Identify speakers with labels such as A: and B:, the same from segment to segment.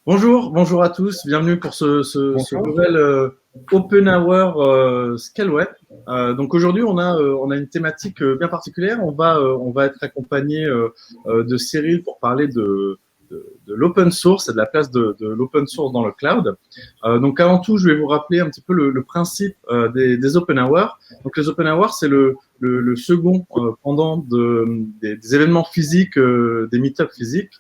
A: Bonjour à tous, bienvenue pour ce
B: Bonjour.
A: nouvel Open Hour Scaleway. Donc aujourd'hui on a une thématique bien particulière. On va être accompagné de Cyril pour parler de l'open source et de la place de l'open source dans le cloud. Donc avant tout, je vais vous rappeler un petit peu le principe des Open Hours. Donc les Open Hours, c'est le second pendant des événements physiques, des meet-ups physiques.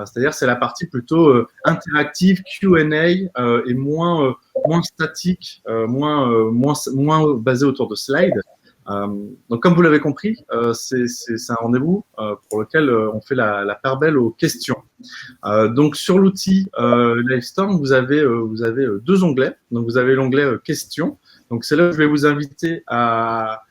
A: C'est-à-dire c'est la partie plutôt interactive, Q&A et moins statique, moins basée autour de slides. Donc comme vous l'avez compris, c'est un rendez-vous pour lequel on fait la part belle aux questions. Donc sur l'outil Livestorm, vous avez deux onglets. Donc vous avez l'onglet questions. Donc c'est là où je vais vous inviter à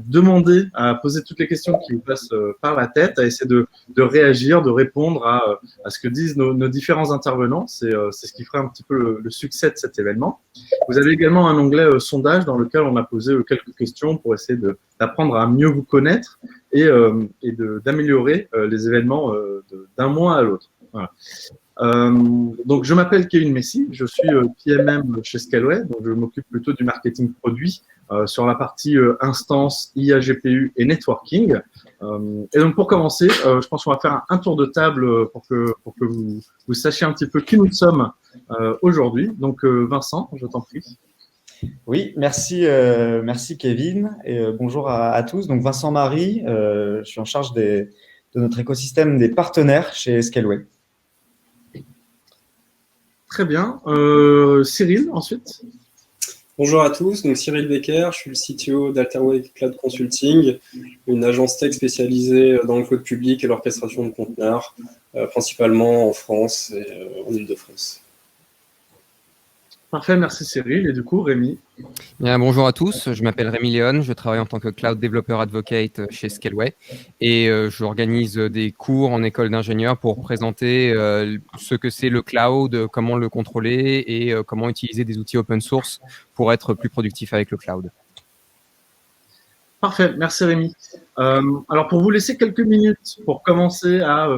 A: demander, à poser toutes les questions qui vous passent par la tête, à essayer de réagir, de répondre à ce que disent nos différents intervenants. C'est ce qui fera un petit peu le succès de cet événement. Vous avez également un onglet sondage dans lequel on a posé quelques questions pour essayer d'apprendre à mieux vous connaître et d'améliorer les événements d'un mois à l'autre. Voilà. Donc, je m'appelle Kevin Messi, je suis PMM chez Scaleway, donc je m'occupe plutôt du marketing produit sur la partie instance, IA, GPU et networking. Et donc, pour commencer, je pense qu'on va faire un tour de table pour que vous sachiez un petit peu qui nous sommes aujourd'hui. Donc, Vincent, je t'en prie.
B: Oui, merci, merci Kevin et bonjour à tous. Donc Vincent Marie, je suis en charge de notre écosystème des partenaires chez Scaleway.
A: Très bien. Cyril, ensuite.
C: Bonjour à tous, donc Cyril Becker, je suis le CTO d'Alterway Cloud Consulting, une agence tech spécialisée dans le cloud public et l'orchestration de conteneurs, principalement en France et en Île-de-France.
A: Parfait, merci Cyril. Et du coup, Rémi.
D: Bien, bonjour à tous, je m'appelle Rémi Léon, je travaille en tant que Cloud Developer Advocate chez Scaleway et j'organise des cours en école d'ingénieurs pour présenter ce que c'est le cloud, comment le contrôler et comment utiliser des outils open source pour être plus productif avec le cloud.
A: Parfait, merci Rémi. Alors pour vous laisser quelques minutes pour commencer à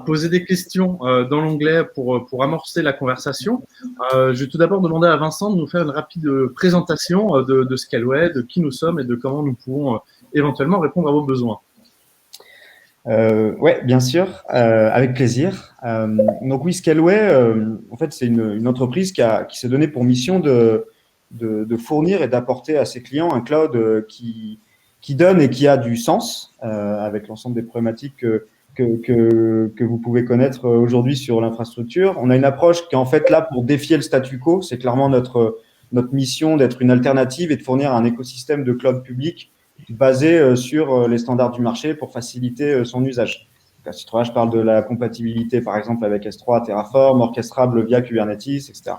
A: poser des questions dans l'onglet pour amorcer la conversation, je vais tout d'abord demander à Vincent de nous faire une rapide présentation de Scaleway, de qui nous sommes et de comment nous pouvons éventuellement répondre à vos besoins.
B: Oui, bien sûr, avec plaisir. Donc oui, Scaleway, en fait, c'est une entreprise qui s'est donnée pour mission de fournir et d'apporter à ses clients un cloud qui donne et qui a du sens, avec l'ensemble des problématiques que vous pouvez connaître aujourd'hui sur l'infrastructure. On a une approche qui est en fait là pour défier le statu quo. C'est clairement notre mission d'être une alternative et de fournir un écosystème de cloud public basé sur les standards du marché pour faciliter son usage. À ce titre-là, je parle de la compatibilité, par exemple, avec S3, Terraform, orchestrable via Kubernetes, etc.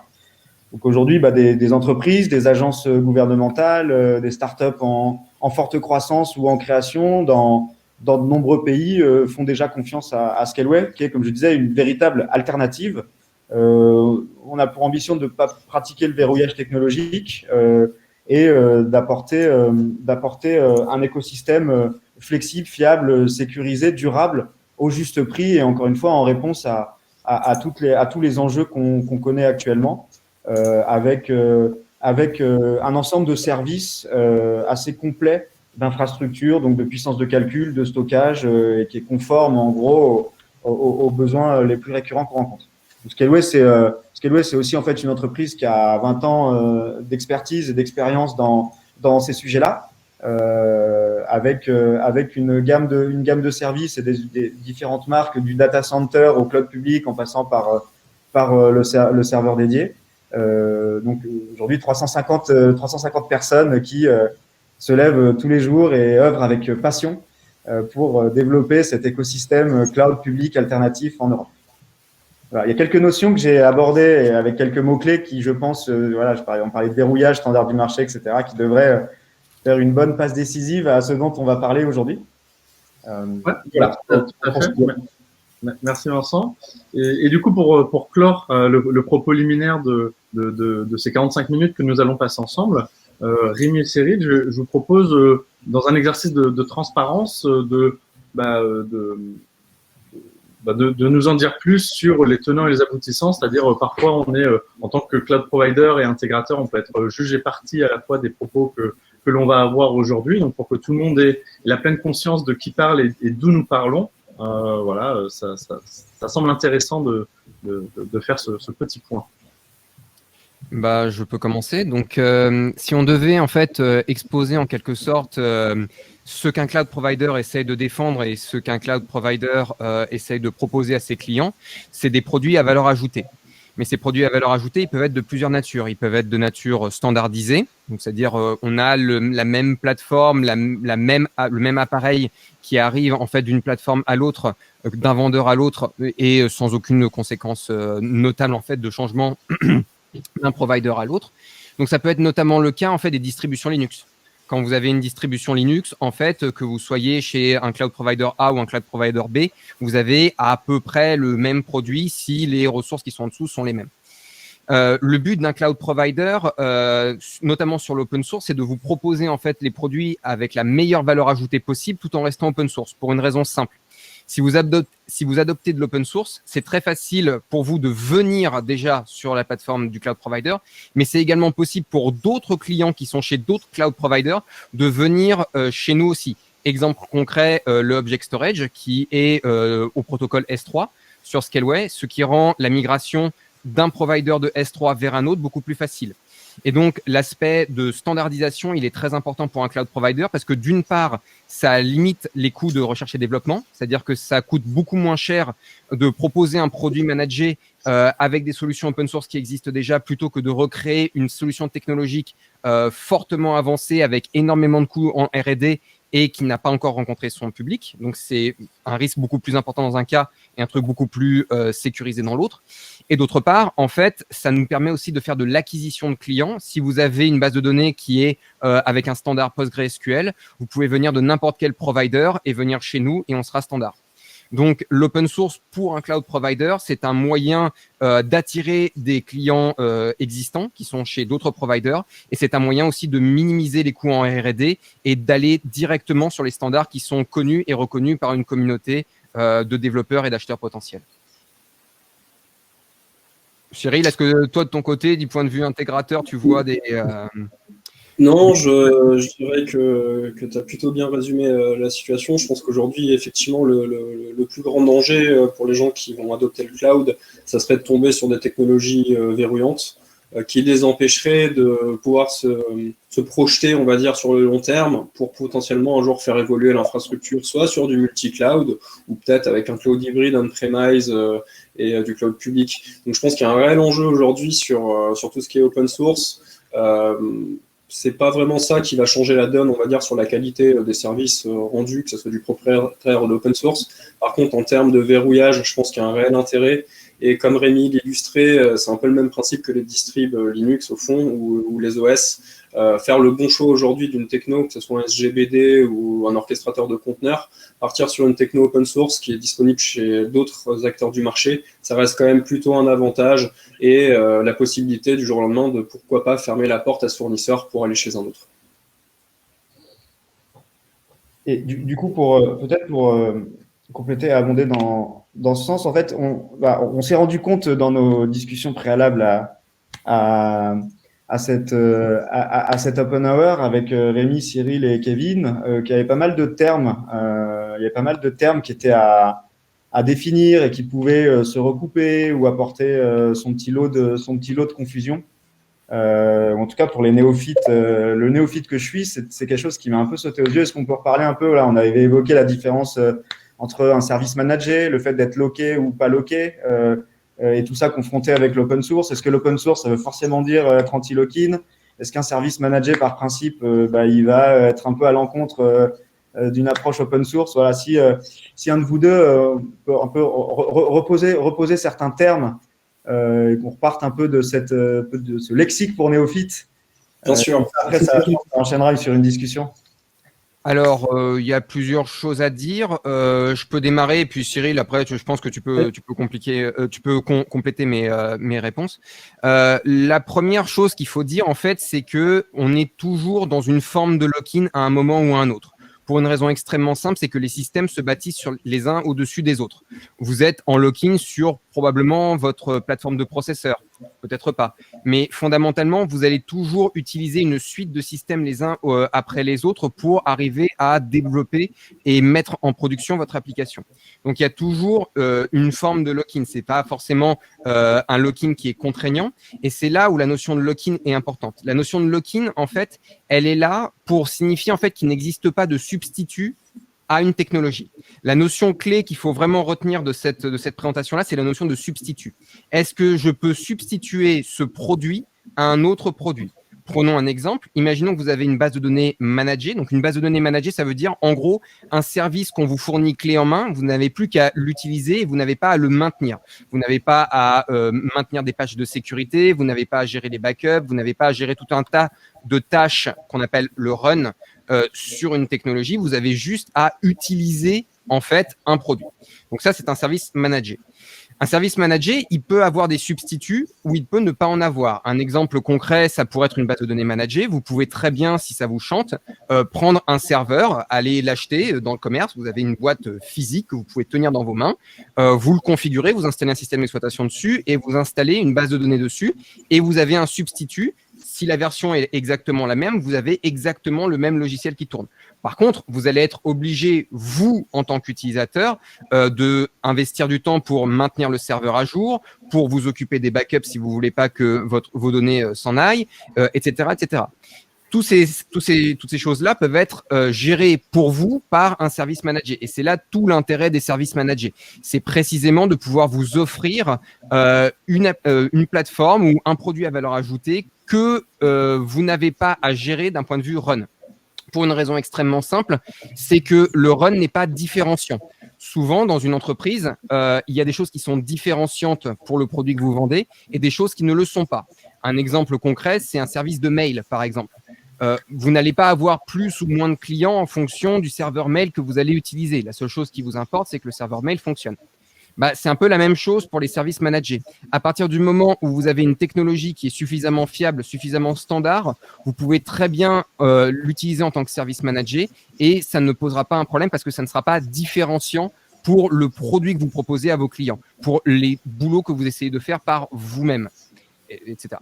B: Donc aujourd'hui, des entreprises, des agences gouvernementales, des startups en forte croissance ou en création dans de nombreux pays font déjà confiance à Scaleway, qui est, comme je disais, une véritable alternative. On a pour ambition de ne pas pratiquer le verrouillage technologique et d'apporter un écosystème flexible, fiable, sécurisé, durable, au juste prix et encore une fois en réponse à tous les enjeux qu'on connaît actuellement. Avec un ensemble de services assez complet d'infrastructures, donc de puissance de calcul, de stockage, et qui est conforme en gros aux besoins les plus récurrents qu'on rencontre. Scaleway, c'est aussi en fait une entreprise qui a 20 ans d'expertise et d'expérience dans ces sujets-là, avec une gamme de services et des différentes marques, du data center au cloud public en passant par le serveur dédié. Donc aujourd'hui 350 personnes qui se lèvent tous les jours et œuvrent avec passion pour développer cet écosystème cloud public alternatif en Europe. Voilà, il y a quelques notions que j'ai abordées avec quelques mots-clés qui, je pense, on parlait de verrouillage, standard du marché, etc., qui devraient faire une bonne passe décisive à ce dont on va parler aujourd'hui.
A: Voilà. Tout à fait. Merci Vincent. Et du coup, pour clore le propos liminaire de ces 45 minutes que nous allons passer ensemble, Rémi et Cyril, je vous propose, dans un exercice de transparence, de nous en dire plus sur les tenants et les aboutissants, c'est-à-dire parfois on est en tant que cloud provider et intégrateur, on peut être juge et partie à la fois des propos que l'on va avoir aujourd'hui, donc pour que tout le monde ait la pleine conscience de qui parle et d'où nous parlons. Voilà, ça semble intéressant de faire ce petit point.
D: Bah, je peux commencer. Donc, si on devait en fait exposer en quelque sorte ce qu'un cloud provider essaye de défendre et ce qu'un cloud provider essaye de proposer à ses clients, c'est des produits à valeur ajoutée. Mais ces produits à valeur ajoutée, ils peuvent être de plusieurs natures. Ils peuvent être de nature standardisée, donc c'est-à-dire on a la même plateforme, le même appareil qui arrive en fait d'une plateforme à l'autre, d'un vendeur à l'autre, et sans aucune conséquence notable en fait de changement d'un provider à l'autre. Donc ça peut être notamment le cas en fait des distributions Linux. Quand vous avez une distribution Linux, en fait, que vous soyez chez un cloud provider A ou un cloud provider B, vous avez à peu près le même produit si les ressources qui sont en dessous sont les mêmes. Le but d'un cloud provider, notamment sur l'open source, c'est de vous proposer en fait les produits avec la meilleure valeur ajoutée possible tout en restant open source, pour une raison simple. Si vous adoptez de l'open source, c'est très facile pour vous de venir déjà sur la plateforme du cloud provider, mais c'est également possible pour d'autres clients qui sont chez d'autres cloud providers de venir chez nous aussi. Exemple concret, le Object Storage qui est au protocole S3 sur Scaleway, ce qui rend la migration d'un provider de S3 vers un autre beaucoup plus facile. Et donc, l'aspect de standardisation, il est très important pour un cloud provider parce que d'une part, ça limite les coûts de recherche et développement, c'est-à-dire que ça coûte beaucoup moins cher de proposer un produit managé avec des solutions open source qui existent déjà plutôt que de recréer une solution technologique fortement avancée avec énormément de coûts en R&D et qui n'a pas encore rencontré son public. Donc, c'est un risque beaucoup plus important dans un cas et un truc beaucoup plus sécurisé dans l'autre. Et d'autre part, en fait, ça nous permet aussi de faire de l'acquisition de clients. Si vous avez une base de données qui est avec un standard PostgreSQL, vous pouvez venir de n'importe quel provider et venir chez nous et on sera standard. Donc, l'open source pour un cloud provider, c'est un moyen d'attirer des clients existants qui sont chez d'autres providers et c'est un moyen aussi de minimiser les coûts en R&D et d'aller directement sur les standards qui sont connus et reconnus par une communauté de développeurs et d'acheteurs potentiels. Cyril, est-ce que toi, de ton côté, du point de vue intégrateur, tu vois des…
C: Non, je dirais que tu as plutôt bien résumé la situation. Je pense qu'aujourd'hui, effectivement, le plus grand danger pour les gens qui vont adopter le cloud, ça serait de tomber sur des technologies verrouillantes qui les empêcheraient de pouvoir se projeter, on va dire, sur le long terme pour potentiellement un jour faire évoluer l'infrastructure, soit sur du multi-cloud ou peut-être avec un cloud hybride on-premise et du cloud public. Donc, je pense qu'il y a un réel enjeu aujourd'hui sur tout ce qui est open source. C'est pas vraiment ça qui va changer la donne, on va dire, sur la qualité des services rendus, que ce soit du propriétaire ou de l'open source. Par contre, en termes de verrouillage, je pense qu'il y a un réel intérêt. Et comme Rémi l'illustrait, c'est un peu le même principe que les distribs Linux, au fond, ou les OS. Faire le bon choix aujourd'hui d'une techno, que ce soit un SGBD ou un orchestrateur de conteneurs, partir sur une techno open source qui est disponible chez d'autres acteurs du marché, ça reste quand même plutôt un avantage et la possibilité du jour au lendemain de pourquoi pas fermer la porte à ce fournisseur pour aller chez un autre.
B: Et du coup, peut-être pour compléter et abonder dans ce sens, en fait, on s'est rendu compte dans nos discussions préalables à cette open hour avec Rémi, Cyril et Kevin, qu'il y avait pas mal de termes, il y avait pas mal de termes qui étaient à définir et qui pouvaient se recouper ou apporter son petit lot de confusion. En tout cas, pour les néophytes, le néophyte que je suis, c'est quelque chose qui m'a un peu sauté aux yeux. Est-ce qu'on peut reparler un peu, là, on avait évoqué la différence entre un service managé, le fait d'être locké ou pas locké, et tout ça confronté avec l'open source. Est-ce que l'open source, ça veut forcément dire être anti-lock-in? Est-ce qu'un service managé, par principe, il va être un peu à l'encontre d'une approche open source? Voilà, si un de vous deux peut un peu reposer certains termes et qu'on reparte un peu de ce lexique pour néophytes.
C: Bien sûr.
B: Après, ça enchaînera sur une discussion.
D: Alors, il y a plusieurs choses à dire. Je peux démarrer et puis Cyril, après, je pense que tu peux compléter mes réponses. La première chose qu'il faut dire, en fait, c'est que on est toujours dans une forme de lock-in à un moment ou à un autre. pour une raison extrêmement simple, c'est que les systèmes se bâtissent sur les uns au-dessus des autres. Vous êtes en lock-in sur probablement votre plateforme de processeur, peut-être pas. Mais fondamentalement, vous allez toujours utiliser une suite de systèmes les uns après les autres pour arriver à développer et mettre en production votre application. Donc, il y a toujours une forme de lock-in. C'est pas forcément un lock-in qui est contraignant. Et c'est là où la notion de lock-in est importante. La notion de lock-in, en fait, elle est là pour signifier en fait qu'il n'existe pas de substitut à une technologie. La notion clé qu'il faut vraiment retenir de cette présentation-là, c'est la notion de substitut. Est-ce que je peux substituer ce produit à un autre produit ? Prenons un exemple. Imaginons que vous avez une base de données managée. Donc, une base de données managée, ça veut dire, en gros, un service qu'on vous fournit clé en main. Vous n'avez plus qu'à l'utiliser et vous n'avez pas à le maintenir. Vous n'avez pas à maintenir des pages de sécurité. Vous n'avez pas à gérer les backups. Vous n'avez pas à gérer tout un tas de tâches qu'on appelle le run sur une technologie. Vous avez juste à utiliser, en fait, un produit. Donc, ça, c'est un service managé. Un service managé, il peut avoir des substituts ou il peut ne pas en avoir. Un exemple concret, ça pourrait être une base de données managée. Vous pouvez très bien, si ça vous chante, prendre un serveur, aller l'acheter dans le commerce. Vous avez une boîte physique que vous pouvez tenir dans vos mains. Vous le configurez, vous installez un système d'exploitation dessus et vous installez une base de données dessus. Et vous avez un substitut. Si la version est exactement la même, vous avez exactement le même logiciel qui tourne. Par contre, vous allez être obligé, vous, en tant qu'utilisateur, de investir du temps pour maintenir le serveur à jour, pour vous occuper des backups si vous voulez pas que vos données s'en aillent, etc., etc. Toutes ces choses-là peuvent être gérées pour vous par un service managé. Et c'est là tout l'intérêt des services managés. C'est précisément de pouvoir vous offrir une plateforme ou un produit à valeur ajoutée que vous n'avez pas à gérer d'un point de vue run. Pour une raison extrêmement simple, c'est que le run n'est pas différenciant. Souvent, dans une entreprise, il y a des choses qui sont différenciantes pour le produit que vous vendez et des choses qui ne le sont pas. Un exemple concret, c'est un service de mail, par exemple. Vous n'allez pas avoir plus ou moins de clients en fonction du serveur mail que vous allez utiliser. La seule chose qui vous importe, c'est que le serveur mail fonctionne. C'est un peu la même chose pour les services managés. À partir du moment où vous avez une technologie qui est suffisamment fiable, suffisamment standard, vous pouvez très bien l'utiliser en tant que service managé et ça ne posera pas un problème parce que ça ne sera pas différenciant pour le produit que vous proposez à vos clients, pour les boulots que vous essayez de faire par vous-même, etc.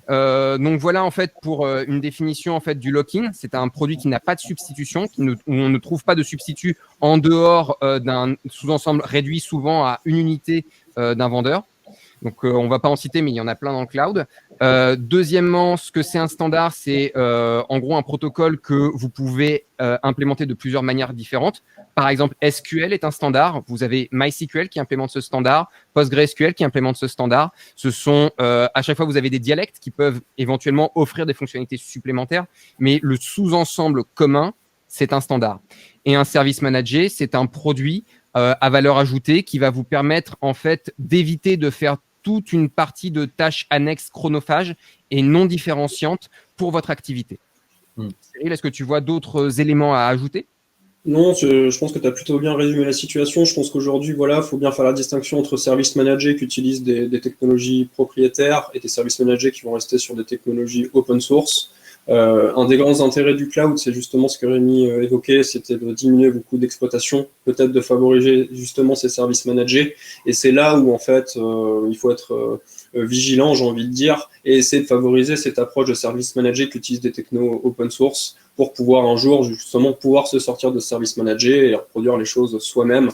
D: Donc voilà en fait pour une définition en fait du lock-in. C'est un produit qui n'a pas de substitution, où on ne trouve pas de substitut en dehors d'un sous-ensemble réduit souvent à une unité d'un vendeur. Donc on ne va pas en citer, mais il y en a plein dans le cloud. Deuxièmement, ce que c'est un standard, c'est en gros un protocole que vous pouvez implémenter de plusieurs manières différentes. Par exemple, SQL est un standard. Vous avez MySQL qui implémente ce standard, PostgreSQL qui implémente ce standard. Ce sont à chaque fois vous avez des dialectes qui peuvent éventuellement offrir des fonctionnalités supplémentaires, mais le sous-ensemble commun, c'est un standard. Et un service managé, c'est un produit à valeur ajoutée qui va vous permettre en fait d'éviter de faire toute une partie de tâches annexes chronophages et non différenciantes pour votre activité. Cyril, est-ce que tu vois d'autres éléments à ajouter ?
C: Non, je pense que tu as plutôt bien résumé la situation. Je pense qu'aujourd'hui, voilà, faut bien faire la distinction entre services managés qui utilisent des technologies propriétaires et des services managés qui vont rester sur des technologies open source. Un des grands intérêts du cloud, c'est justement ce que Rémi évoquait, c'était de diminuer vos coûts d'exploitation, peut-être de favoriser justement ces services managés. Et c'est là où, en fait, il faut être vigilant, j'ai envie de dire, et essayer de favoriser cette approche de services managés qui utilisent des technos open source pour pouvoir un jour, justement, pouvoir se sortir de services managés et reproduire les choses soi-même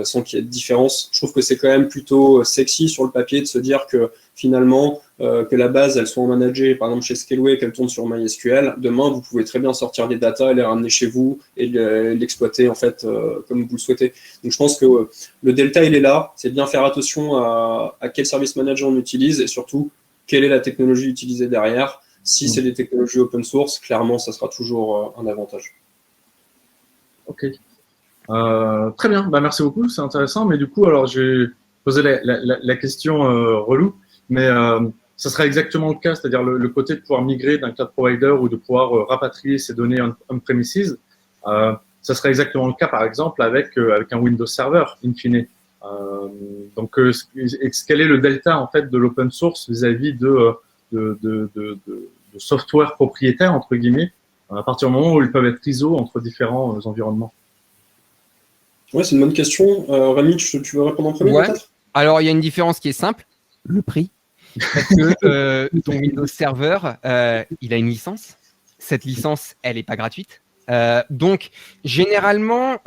C: sans qu'il y ait de différence. Je trouve que c'est quand même plutôt sexy sur le papier de se dire que finalement, que la base, elle soit en managée, par exemple chez Scaleway, qu'elle tourne sur MySQL, demain, vous pouvez très bien sortir des datas, les ramener chez vous et l'exploiter en fait comme vous le souhaitez. Donc je pense que le delta, il est là, c'est de bien faire attention à quel service manager on utilise et surtout, quelle est la technologie utilisée derrière. Si c'est des technologies open source, clairement, ça sera toujours un avantage.
A: Ok. Très bien, merci beaucoup, c'est intéressant. Mais du coup, alors j'ai posé la question relou, mais ça sera exactement le cas, c'est-à-dire le côté de pouvoir migrer d'un cloud provider ou de pouvoir rapatrier ces données on-premises. Ça serait exactement le cas, par exemple, avec un Windows Server, in fine. Donc, quel est le delta en fait de l'open source vis-à-vis de software propriétaire entre guillemets à partir du moment où ils peuvent être ISO entre différents environnements?
C: Ouais, c'est une bonne question. Rémi, tu veux répondre en premier peut-être?
D: Alors, il y a une différence qui est simple, le prix. Parce que ton Windows Server, il a une licence. Cette licence, elle n'est pas gratuite. Donc, généralement,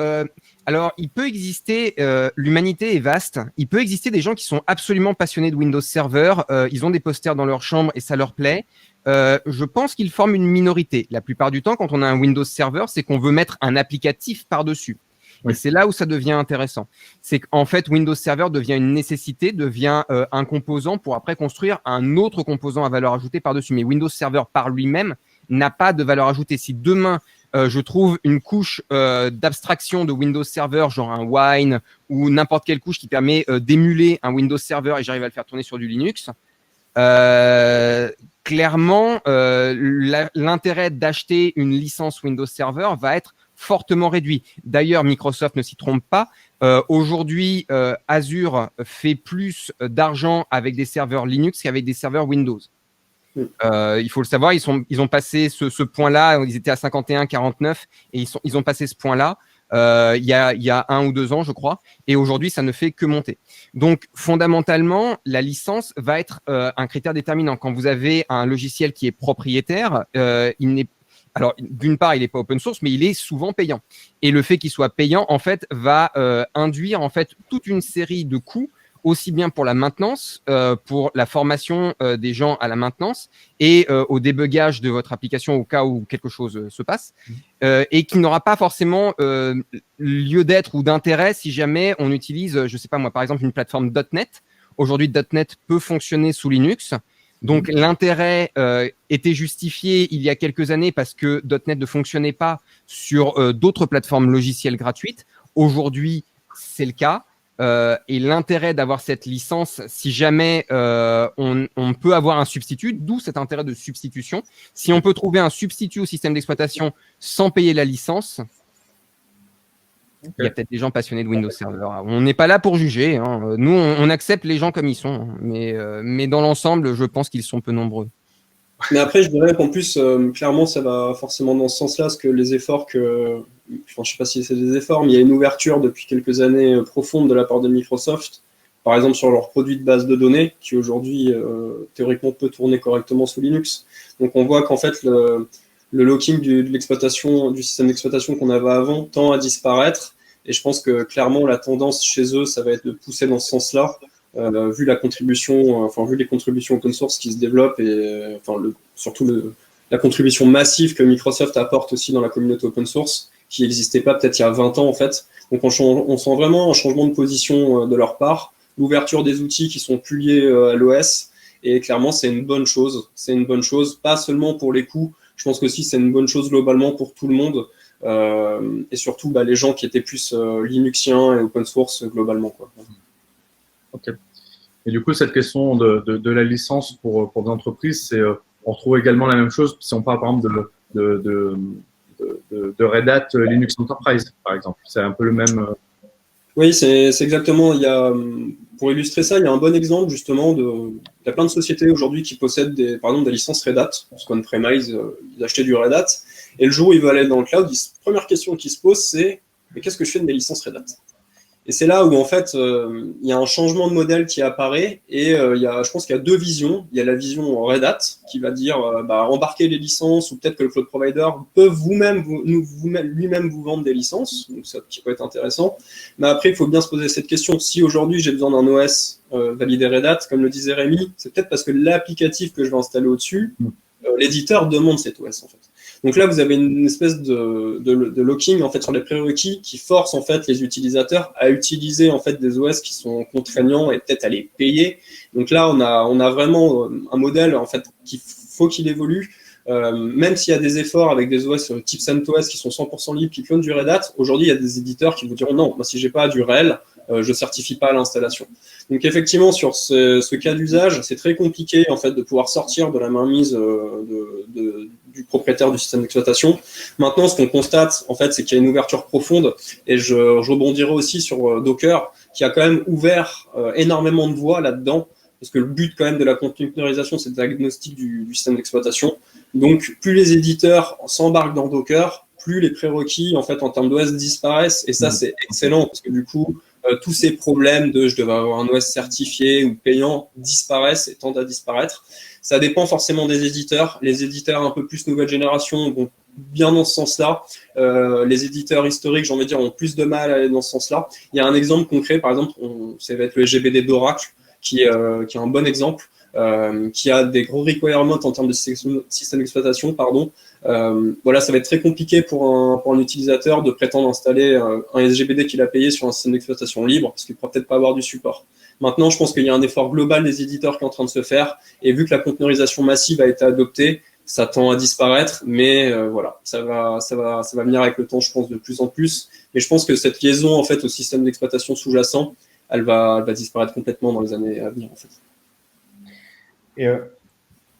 D: alors, il peut exister, l'humanité est vaste, il peut exister des gens qui sont absolument passionnés de Windows Server, ils ont des posters dans leur chambre et ça leur plaît. Je pense qu'ils forment une minorité. La plupart du temps, quand on a un Windows Server, c'est qu'on veut mettre un applicatif par-dessus.
A: Oui.
D: Et c'est là où ça devient intéressant. C'est qu'en fait, Windows Server devient une nécessité, devient un composant pour après construire un autre composant à valeur ajoutée par-dessus. Mais Windows Server par lui-même n'a pas de valeur ajoutée. Si demain, je trouve une couche d'abstraction de Windows Server, genre un Wine ou n'importe quelle couche qui permet d'émuler un Windows Server et j'arrive à le faire tourner sur du Linux, clairement, l'intérêt d'acheter une licence Windows Server va être fortement réduit. D'ailleurs, Microsoft ne s'y trompe pas. Aujourd'hui, Azure fait plus d'argent avec des serveurs Linux qu'avec des serveurs Windows. Il faut le savoir, ils ont passé ce point-là, ils étaient à 51, 49, et ils ont passé ce point-là il y a 1 ou 2 ans, je crois, et aujourd'hui, ça ne fait que monter. Donc, fondamentalement, la licence va être un critère déterminant. Quand vous avez un logiciel qui est propriétaire, alors, d'une part, il n'est pas open source, mais il est souvent payant. Et le fait qu'il soit payant, en fait, va induire en fait toute une série de coûts, aussi bien pour la maintenance, pour la formation des gens à la maintenance et au débugage de votre application au cas où quelque chose se passe, et qui n'aura pas forcément lieu d'être ou d'intérêt si jamais on utilise, je ne sais pas moi, par exemple, une plateforme .NET. Aujourd'hui, .NET peut fonctionner sous Linux. Donc, l'intérêt était justifié il y a quelques années parce que .NET ne fonctionnait pas sur d'autres plateformes logicielles gratuites. Aujourd'hui, c'est le cas. Et l'intérêt d'avoir cette licence, si jamais on peut avoir un substitut, d'où cet intérêt de substitution. Si on peut trouver un substitut au système d'exploitation sans payer la licence, il y a peut-être des gens passionnés de Windows Server. On n'est pas là pour juger. Hein. Nous, on accepte les gens comme ils sont. Mais dans l'ensemble, je pense qu'ils sont peu nombreux.
C: Mais après, je dirais qu'en plus, clairement, ça va forcément dans ce sens-là, parce que les efforts que... Enfin, je ne sais pas si c'est des efforts, mais il y a une ouverture depuis quelques années profonde de la part de Microsoft, par exemple sur leur produit de base de données, qui aujourd'hui, théoriquement, peut tourner correctement sous Linux. Donc, on voit qu'en fait, le locking de l'exploitation, du système d'exploitation qu'on avait avant tend à disparaître. Et je pense que clairement, la tendance chez eux, ça va être de pousser dans ce sens-là. Vu la contribution, vu les contributions open source qui se développent et surtout la contribution massive que Microsoft apporte aussi dans la communauté open source, qui n'existait pas peut-être il y a 20 ans en fait. Donc on sent vraiment un changement de position de leur part, l'ouverture des outils qui sont plus liés à l'OS, et clairement c'est une bonne chose. C'est une bonne chose, pas seulement pour les coûts, je pense que aussi c'est une bonne chose globalement pour tout le monde, et surtout les gens qui étaient plus linuxiens et open source globalement, quoi.
A: Ok. Et du coup, cette question de la licence pour des entreprises, c'est on retrouve également la même chose si on parle par exemple de Red Hat Linux Enterprise, par exemple. C'est un peu le même.
C: Oui, c'est exactement. Pour illustrer ça, il y a un bon exemple justement il y a plein de sociétés aujourd'hui qui possèdent par exemple des licences Red Hat, parce qu'on-premise, ils achetaient du Red Hat, et le jour où ils veulent aller dans le cloud, la première question qui se pose, c'est mais qu'est-ce que je fais de mes licences Red Hat? Et c'est là où, en fait, il y a un changement de modèle qui apparaît et je pense qu'il y a 2 visions. Il y a la vision Red Hat qui va dire embarquer les licences ou peut-être que le cloud provider peut lui-même vous vendre des licences. Donc, ça qui peut être intéressant. Mais après, il faut bien se poser cette question. Si aujourd'hui, j'ai besoin d'un OS validé Red Hat, comme le disait Rémi, c'est peut-être parce que l'applicatif que je vais installer au-dessus, l'éditeur demande cet OS, en fait. Donc là, vous avez une espèce de locking en fait sur les prérequis qui force en fait les utilisateurs à utiliser en fait des OS qui sont contraignants et peut-être à les payer. Donc là, on a vraiment un modèle en fait qu'il évolue. Même s'il y a des efforts avec des OS type CentOS qui sont 100% libres, qui clonent du Red Hat, aujourd'hui, il y a des éditeurs qui vous diront non, moi, si j'ai pas du réel, je certifie pas l'installation. Donc effectivement, sur ce cas d'usage, c'est très compliqué en fait de pouvoir sortir de la mainmise du propriétaire du système d'exploitation. Maintenant, ce qu'on constate, en fait, c'est qu'il y a une ouverture profonde, et je rebondirai aussi sur Docker, qui a quand même ouvert énormément de voies là-dedans, parce que le but quand même de la containerisation, c'est le diagnostic du système d'exploitation. Donc, plus les éditeurs s'embarquent dans Docker, plus les prérequis en fait en termes d'OS disparaissent. Et ça, c'est excellent parce que du coup, tous ces problèmes de je devais avoir un OS certifié ou payant disparaissent et tendent à disparaître. Ça dépend forcément des éditeurs. Les éditeurs un peu plus nouvelle génération vont bien dans ce sens-là. Les éditeurs historiques, j'ai envie de dire, ont plus de mal à aller dans ce sens-là. Il y a un exemple concret, par exemple, ça va être le SGBD d'Oracle, qui est un bon exemple, qui a des gros requirements en termes de système d'exploitation, pardon. Voilà, ça va être très compliqué pour un utilisateur de prétendre installer un SGBD qu'il a payé sur un système d'exploitation libre, parce qu'il ne pourra peut-être pas avoir du support. Maintenant, je pense qu'il y a un effort global des éditeurs qui est en train de se faire, et vu que la containerisation massive a été adoptée, ça tend à disparaître, mais voilà, ça va venir avec le temps, je pense, de plus en plus. Mais je pense que cette liaison en fait au système d'exploitation sous-jacent, elle va disparaître complètement dans les années à venir en fait.
B: Et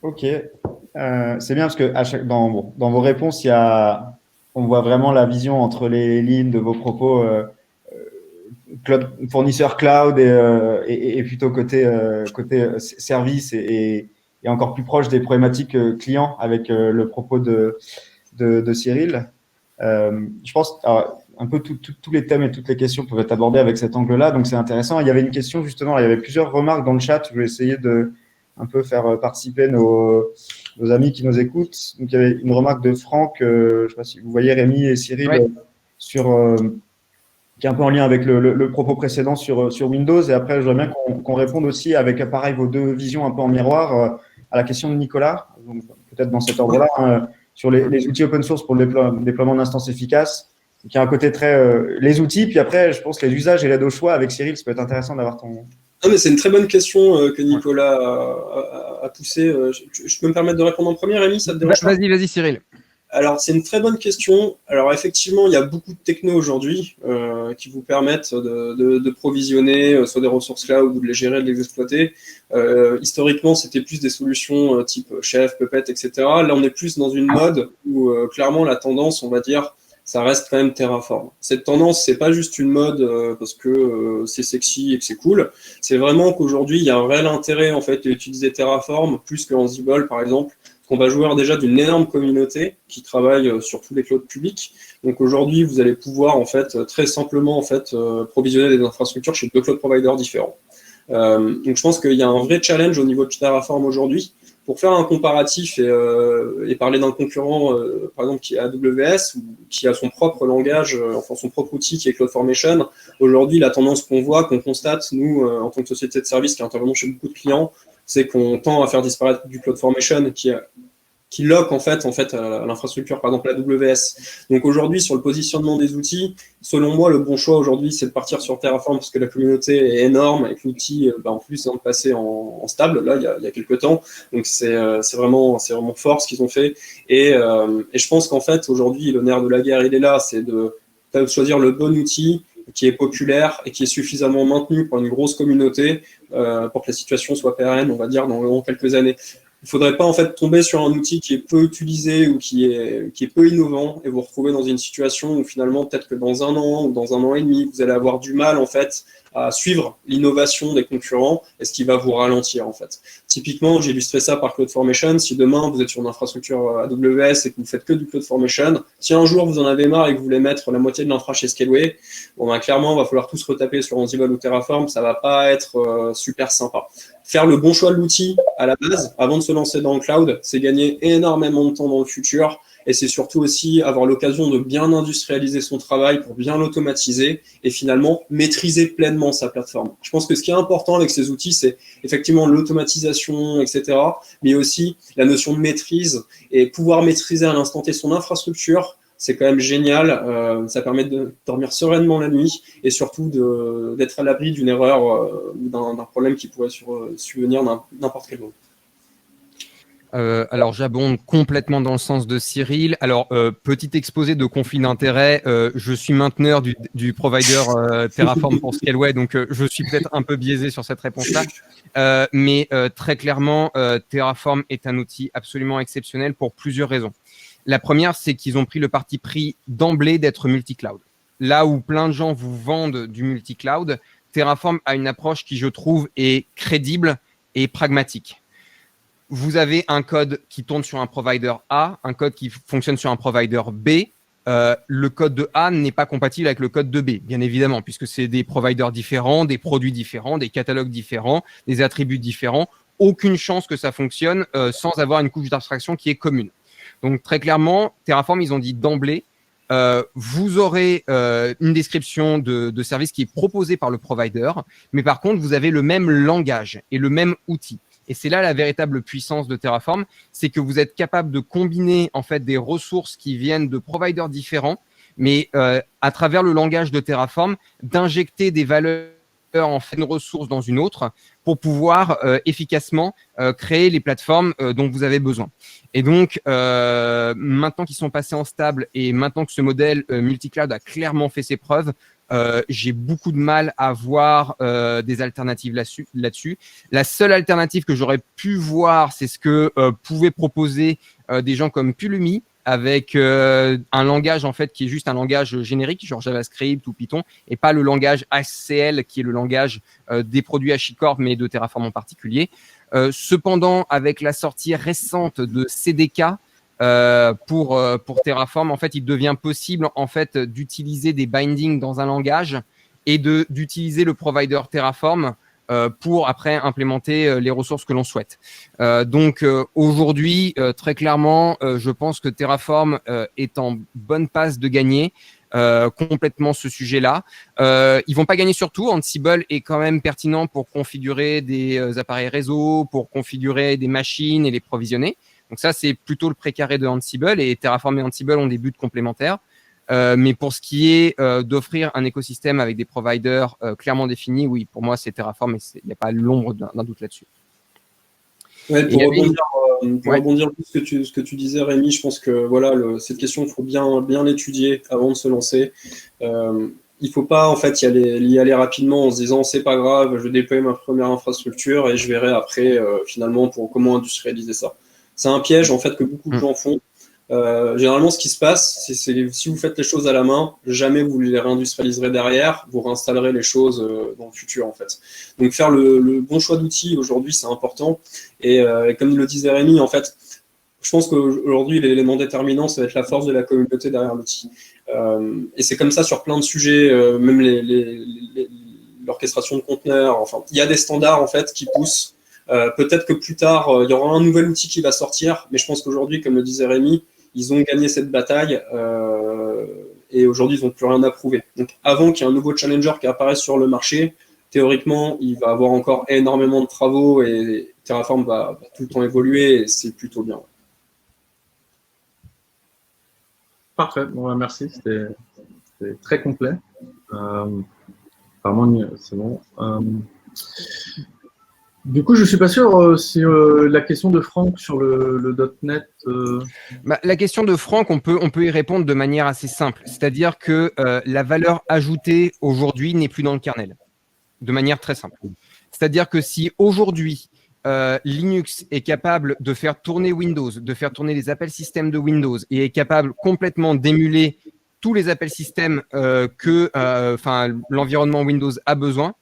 B: ok, c'est bien parce que dans vos réponses, on voit vraiment la vision entre les lignes de vos propos. Fournisseur cloud et plutôt côté service et encore plus proche des problématiques clients avec le propos de Cyril. Je pense un peu tous les thèmes et toutes les questions peuvent être abordées avec cet angle-là, donc c'est intéressant. Il y avait une question justement, il y avait plusieurs remarques dans le chat. Je vais essayer de un peu faire participer nos amis qui nous écoutent. Donc il y avait une remarque de Franck, je ne sais pas si vous voyez Rémi et Cyril,
D: ouais.
B: Qui est un peu en lien avec le propos précédent sur Windows. Et après, je voudrais bien qu'on réponde aussi avec, pareil, vos deux visions un peu en miroir à la question de Nicolas, donc peut-être dans cet ordre-là, sur les outils open source pour le déploiement d'instances efficaces, qui a un côté très… les outils, puis après, je pense les usages et l'aide au choix avec Cyril, ça peut être intéressant d'avoir ton…
C: Non, mais c'est une très bonne question que Nicolas a poussée. Je peux me permettre de répondre en premier, Rémi, ça te dérange pas ?
D: Vas-y, Cyril.
C: Alors, c'est une très bonne question. Alors, effectivement, il y a beaucoup de techno aujourd'hui qui vous permettent de provisionner soit des ressources cloud ou de les gérer, de les exploiter. Historiquement, c'était plus des solutions type Chef, Puppet, etc. Là, on est plus dans une mode où clairement la tendance, on va dire, ça reste quand même Terraform. Cette tendance, c'est pas juste une mode parce que c'est sexy et que c'est cool. C'est vraiment qu'aujourd'hui, il y a un réel intérêt en fait d'utiliser Terraform plus que Ansible, par exemple. On va jouer déjà d'une énorme communauté qui travaille sur tous les clouds publics. Donc aujourd'hui, vous allez pouvoir en fait très simplement en fait provisionner des infrastructures chez deux cloud providers différents. Donc je pense qu'il y a un vrai challenge au niveau de Terraform aujourd'hui. Pour faire un comparatif et parler d'un concurrent, par exemple qui est AWS ou qui a son propre langage, enfin son propre outil qui est CloudFormation. Aujourd'hui, la tendance qu'on voit, qu'on constate nous en tant que société de services qui intervenons chez beaucoup de clients, c'est qu'on tend à faire disparaître du CloudFormation qui lock en fait à l'infrastructure, par exemple AWS. Donc aujourd'hui, sur le positionnement des outils, selon moi, le bon choix aujourd'hui, c'est de partir sur Terraform parce que la communauté est énorme et que l'outil, en plus, vient de passer en stable, là, il y a quelques temps. Donc c'est vraiment fort ce qu'ils ont fait. Et je pense qu'en fait, aujourd'hui, le nerf de la guerre, il est là, c'est de choisir le bon outil qui est populaire et qui est suffisamment maintenu par une grosse communauté pour que la situation soit pérenne, on va dire, dans quelques années. Il ne faudrait pas en fait tomber sur un outil qui est peu utilisé ou qui est peu innovant et vous retrouver dans une situation où finalement peut-être que dans un an ou dans un an et demi, vous allez avoir du mal en fait à suivre l'innovation des concurrents et ce qui va vous ralentir en fait. Typiquement, j'ai illustré ça par CloudFormation. Si demain vous êtes sur une infrastructure AWS et que vous faites que du CloudFormation, si un jour vous en avez marre et que vous voulez mettre la moitié de l'infra chez Scaleway, clairement, il va falloir tous retaper sur Ansible ou Terraform, ça va pas être super sympa. Faire le bon choix de l'outil à la base, avant de se lancer dans le cloud, c'est gagner énormément de temps dans le futur et c'est surtout aussi avoir l'occasion de bien industrialiser son travail pour bien l'automatiser et finalement maîtriser pleinement sa plateforme. Je pense que ce qui est important avec ces outils, c'est effectivement l'automatisation, etc., mais aussi la notion de maîtrise et pouvoir maîtriser à l'instant T son infrastructure. C'est quand même génial, ça permet de dormir sereinement la nuit et surtout d'être à l'abri d'une erreur ou d'un problème qui pourrait survenir n'importe quel moment.
D: Alors, j'abonde complètement dans le sens de Cyril. Alors, petit exposé de conflit d'intérêts. Je suis mainteneur du provider Terraform pour Scaleway, donc je suis peut-être un peu biaisé sur cette réponse-là. Mais très clairement, Terraform est un outil absolument exceptionnel pour plusieurs raisons. La première, c'est qu'ils ont pris le parti pris d'emblée d'être multi-cloud. Là où plein de gens vous vendent du multi-cloud, Terraform a une approche qui, je trouve, est crédible et pragmatique. Vous avez un code qui tourne sur un provider A, un code qui fonctionne sur un provider B. Le code de A n'est pas compatible avec le code de B, bien évidemment, puisque c'est des providers différents, des produits différents, des catalogues différents, des attributs différents. Aucune chance que ça fonctionne sans avoir une couche d'abstraction qui est commune. Donc, très clairement, Terraform, ils ont dit d'emblée, vous aurez une description de service qui est proposée par le provider, mais par contre, vous avez le même langage et le même outil. Et c'est là la véritable puissance de Terraform, c'est que vous êtes capable de combiner en fait des ressources qui viennent de providers différents, mais à travers le langage de Terraform, d'injecter des valeurs en fait une ressource dans une autre pour pouvoir efficacement créer les plateformes dont vous avez besoin. Et donc, maintenant qu'ils sont passés en stable et maintenant que ce modèle multi-cloud a clairement fait ses preuves, j'ai beaucoup de mal à voir des alternatives là-dessus. La seule alternative que j'aurais pu voir, c'est ce que pouvaient proposer des gens comme Pulumi, avec un langage en fait qui est juste un langage générique, genre JavaScript ou Python, et pas le langage HCL qui est le langage des produits HashiCorp, mais de Terraform en particulier. Cependant, avec la sortie récente de CDK pour Terraform, en fait, il devient possible en fait d'utiliser des bindings dans un langage et d'utiliser le provider Terraform pour après implémenter les ressources que l'on souhaite. Donc aujourd'hui, très clairement, je pense que Terraform est en bonne passe de gagner complètement ce sujet-là. Ils vont pas gagner sur tout. Ansible est quand même pertinent pour configurer des appareils réseau, pour configurer des machines et les provisionner. Donc ça, c'est plutôt le précaré de Ansible, et Terraform et Ansible ont des buts complémentaires. Mais pour ce qui est d'offrir un écosystème avec des providers clairement définis, oui, pour moi, c'est Terraform, et il n'y a pas l'ombre d'un doute là-dessus.
C: Ouais, pour rebondir sur ce que tu disais, Rémi, je pense que voilà, cette question, il faut bien l'étudier avant de se lancer. Il faut pas en fait y aller rapidement en se disant c'est pas grave, je vais déployer ma première infrastructure et je verrai après finalement pour comment industrialiser ça. C'est un piège en fait que beaucoup de gens font. Généralement, ce qui se passe, c'est si vous faites les choses à la main, jamais vous les réindustrialiserez derrière, vous réinstallerez les choses dans le futur en fait. Donc faire le bon choix d'outils aujourd'hui, c'est important. Et comme le disait Rémi, en fait, je pense qu'aujourd'hui, l'élément déterminant, ça va être la force de la communauté derrière l'outil. Et c'est comme ça sur plein de sujets, même l'orchestration de conteneurs. Enfin, il y a des standards en fait qui poussent. Peut-être que plus tard, il y aura un nouvel outil qui va sortir, mais je pense qu'aujourd'hui, comme le disait Rémi, ils ont gagné cette bataille et aujourd'hui, ils n'ont plus rien à prouver. Donc, avant qu'il y ait un nouveau challenger qui apparaisse sur le marché, théoriquement, il va avoir encore énormément de travaux et Terraform va tout le temps évoluer et c'est plutôt bien.
A: Parfait, bon, merci, c'était très complet. Apparemment, c'est bon. Du coup, je suis pas sûr si la question de Franck sur le .NET.
D: La question de Franck, on peut y répondre de manière assez simple. C'est-à-dire que la valeur ajoutée aujourd'hui n'est plus dans le kernel, de manière très simple. C'est-à-dire que si aujourd'hui Linux est capable de faire tourner Windows, de faire tourner les appels système de Windows et est capable complètement d'émuler tous les appels système que l'environnement Windows a besoin,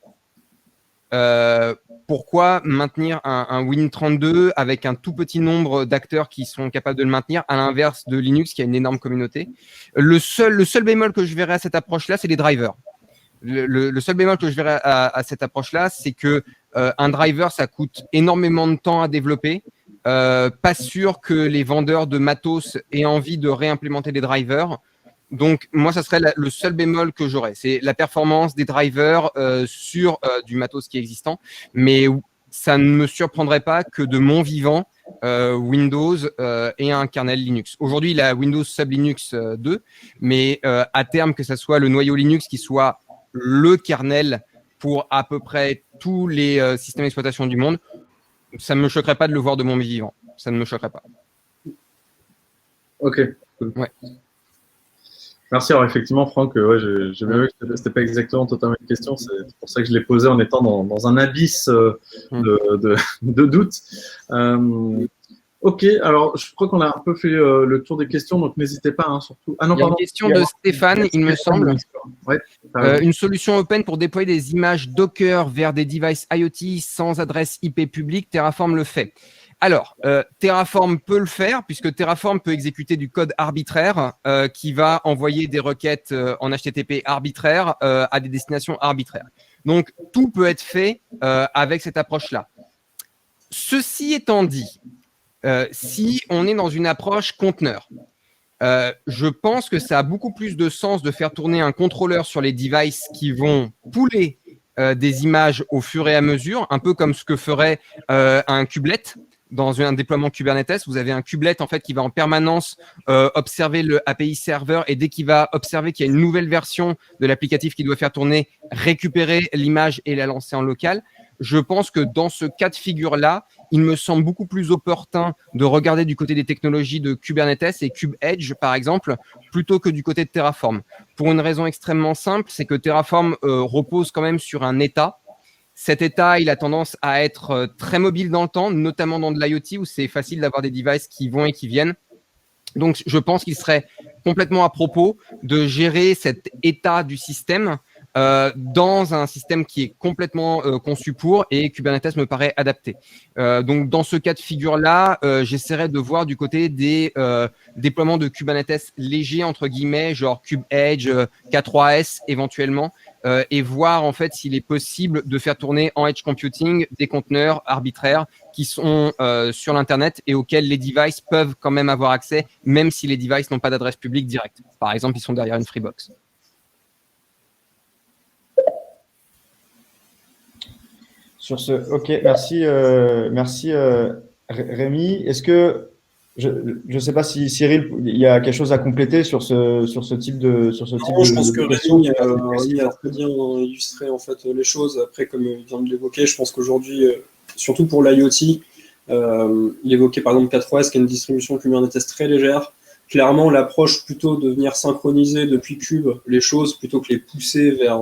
D: pourquoi maintenir un Win32 avec un tout petit nombre d'acteurs qui sont capables de le maintenir, à l'inverse de Linux qui a une énorme communauté? Le seul bémol que je verrais à cette approche-là, c'est les drivers. Le seul bémol que je verrais à cette approche-là, c'est que un driver, ça coûte énormément de temps à développer. Pas sûr que les vendeurs de matos aient envie de réimplémenter les drivers. Donc, moi, ça serait le seul bémol que j'aurais. C'est la performance des drivers sur du matos qui est existant. Mais ça ne me surprendrait pas que de mon vivant, Windows ait un kernel Linux. Aujourd'hui, il a Windows Sub Linux 2, mais à terme, que ça soit le noyau Linux qui soit le kernel pour à peu près tous les systèmes d'exploitation du monde, ça ne me choquerait pas de le voir de mon vivant. Ça ne me choquerait pas.
A: Ok.
D: Ouais.
A: Merci. Alors effectivement, Franck, ouais, j'ai bien vu que c'était pas exactement totalement une question. C'est pour ça que je l'ai posé en étant dans un abysse de doute. Ok, alors je crois qu'on a un peu fait le tour des questions, donc n'hésitez pas, hein, surtout. Ah non,
D: Il y a une
A: pardon.
D: question de Stéphane, il me semble.
A: Ouais, t'as raison.
D: Une solution open pour déployer des images Docker vers des devices IoT sans adresse IP publique, Terraform le fait. Alors, Terraform peut le faire, puisque Terraform peut exécuter du code arbitraire qui va envoyer des requêtes en HTTP arbitraires à des destinations arbitraires. Donc, tout peut être fait avec cette approche-là. Ceci étant dit, si on est dans une approche conteneur, je pense que ça a beaucoup plus de sens de faire tourner un contrôleur sur les devices qui vont pooler des images au fur et à mesure, un peu comme ce que ferait un kubelet. Dans un déploiement Kubernetes, vous avez un kubelet en fait qui va en permanence observer le API serveur et dès qu'il va observer qu'il y a une nouvelle version de l'applicatif qui doit faire tourner, récupérer l'image et la lancer en local. Je pense que dans ce cas de figure-là, il me semble beaucoup plus opportun de regarder du côté des technologies de Kubernetes et KubeEdge, par exemple, plutôt que du côté de Terraform. Pour une raison extrêmement simple, c'est que Terraform repose quand même sur un état. Cet état, il a tendance à être très mobile dans le temps, notamment dans de l'IoT, où c'est facile d'avoir des devices qui vont et qui viennent. Donc, je pense qu'il serait complètement à propos de gérer cet état du système dans un système qui est complètement conçu pour, et Kubernetes me paraît adapté. Donc, dans ce cas de figure-là, j'essaierai de voir du côté des déploiements de Kubernetes légers, entre guillemets, genre KubeEdge, K3S éventuellement, et voir en fait s'il est possible de faire tourner en edge computing des conteneurs arbitraires qui sont sur l'Internet et auxquels les devices peuvent quand même avoir accès, même si les devices n'ont pas d'adresse publique directe. Par exemple, ils sont derrière une Freebox.
B: Sur ce, ok, merci, merci Rémi. Est-ce que je ne sais pas si Cyril, il y a quelque chose à compléter sur ce type de
C: Non, je pense que Rémi a très bien illustré en fait les choses. Après, comme il vient de l'évoquer, je pense qu'aujourd'hui, surtout pour l'IoT, il évoquait par exemple K3S, qui est une distribution Kubernetes très légère. Clairement, l'approche plutôt de venir synchroniser depuis Kube les choses plutôt que les pousser vers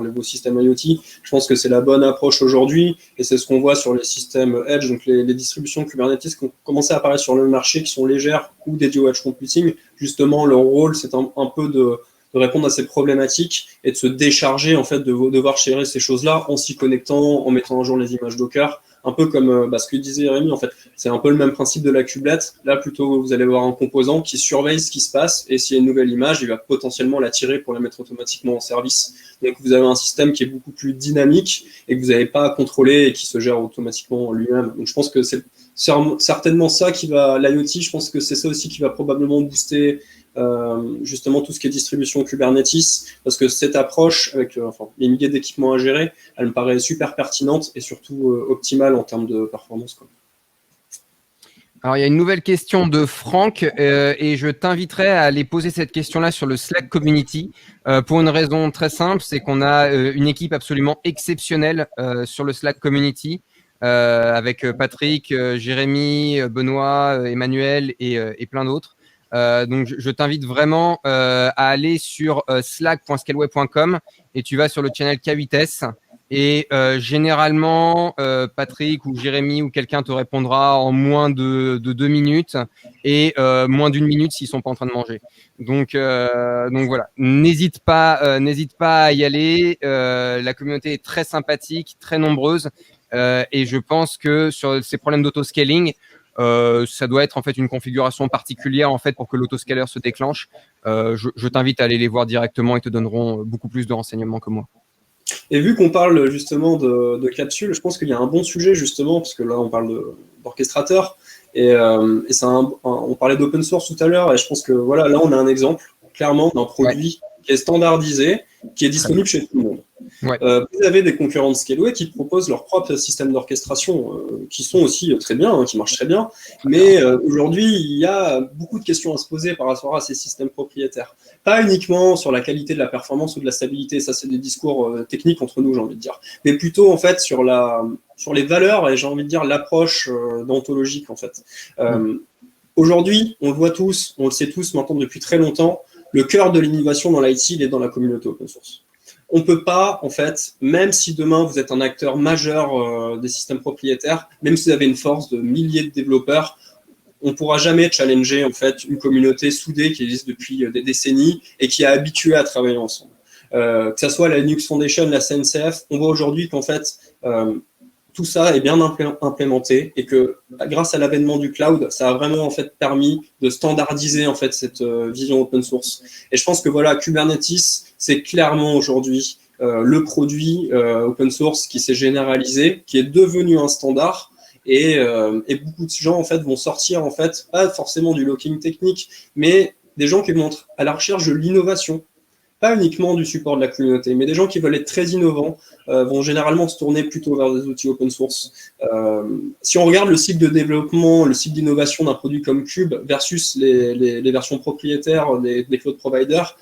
C: les beaux systèmes IoT, je pense que c'est la bonne approche aujourd'hui et c'est ce qu'on voit sur les systèmes Edge, donc les distributions Kubernetes qui ont commencé à apparaître sur le marché, qui sont légères ou dédiées au Edge Computing. Justement, leur rôle, c'est un peu de répondre à ces problématiques et de se décharger en fait de devoir gérer ces choses-là en s'y connectant, en mettant à jour les images Docker. Un peu comme ce que disait Rémi, en fait, c'est un peu le même principe de la kubelet. Là, plutôt, vous allez avoir un composant qui surveille ce qui se passe et s'il y a une nouvelle image, il va potentiellement la tirer pour la mettre automatiquement en service. Donc, vous avez un système qui est beaucoup plus dynamique et que vous n'avez pas à contrôler et qui se gère automatiquement lui-même. Donc, je pense que c'est certainement ça qui va, l'IoT, je pense que c'est ça aussi qui va probablement booster justement tout ce qui est distribution Kubernetes, parce que cette approche avec les milliers d'équipements à gérer, elle me paraît super pertinente et surtout optimale en termes de performance, quoi.
D: Alors, il y a une nouvelle question de Franck et je t'inviterai à aller poser cette question-là sur le Slack Community pour une raison très simple, c'est qu'on a une équipe absolument exceptionnelle sur le Slack Community avec Patrick, Jérémy, Benoît, Emmanuel et plein d'autres. Donc, je t'invite vraiment à aller sur slack.scaleway.com et tu vas sur le channel K8S et généralement, Patrick ou Jérémy ou quelqu'un te répondra en moins de 2 minutes et moins d'1 minute s'ils sont pas en train de manger. Donc voilà, n'hésite pas à y aller. La communauté est très sympathique, très nombreuse et je pense que sur ces problèmes d'autoscaling, ça doit être en fait une configuration particulière en fait pour que l'autoscaler se déclenche. Je t'invite à aller les voir directement, ils te donneront beaucoup plus de renseignements que moi.
C: Et vu qu'on parle justement de capsules, je pense qu'il y a un bon sujet justement, parce que là on parle d'orchestrateur et on parlait d'open source tout à l'heure et je pense que voilà, là on a un exemple clairement d'un produit qui est standardisé, qui est disponible chez tout le monde.
D: Ouais.
C: Vous avez des concurrents de Scaleway qui proposent leur propre système d'orchestration qui sont aussi très bien, qui marchent très bien, mais aujourd'hui il y a beaucoup de questions à se poser par rapport à ces systèmes propriétaires. Pas uniquement sur la qualité de la performance ou de la stabilité, ça c'est des discours techniques entre nous, j'ai envie de dire, mais plutôt en fait sur les valeurs et j'ai envie de dire l'approche déontologique en fait. Aujourd'hui, on le voit tous, on le sait tous maintenant depuis très longtemps, le cœur de l'innovation dans l'IT, il est dans la communauté open source. on ne peut pas, en fait, même si demain vous êtes un acteur majeur des systèmes propriétaires, même si vous avez une force de milliers de développeurs, on ne pourra jamais challenger en fait une communauté soudée qui existe depuis des décennies et qui est habituée à travailler ensemble. Que ce soit la Linux Foundation, la CNCF, on voit aujourd'hui qu'en fait tout ça est bien implémenté et que grâce à l'avènement du cloud, ça a vraiment en fait permis de standardiser en fait cette vision open source. Et je pense que voilà, Kubernetes, c'est clairement aujourd'hui le produit open source qui s'est généralisé, qui est devenu un standard. Et beaucoup de gens en fait vont sortir en fait pas forcément du locking technique, mais des gens qui vont être à la recherche de l'innovation, pas uniquement du support de la communauté, mais des gens qui veulent être très innovants vont généralement se tourner plutôt vers des outils open source. Si on regarde le cycle de développement, le cycle d'innovation d'un produit comme Cube versus les versions propriétaires des cloud providers,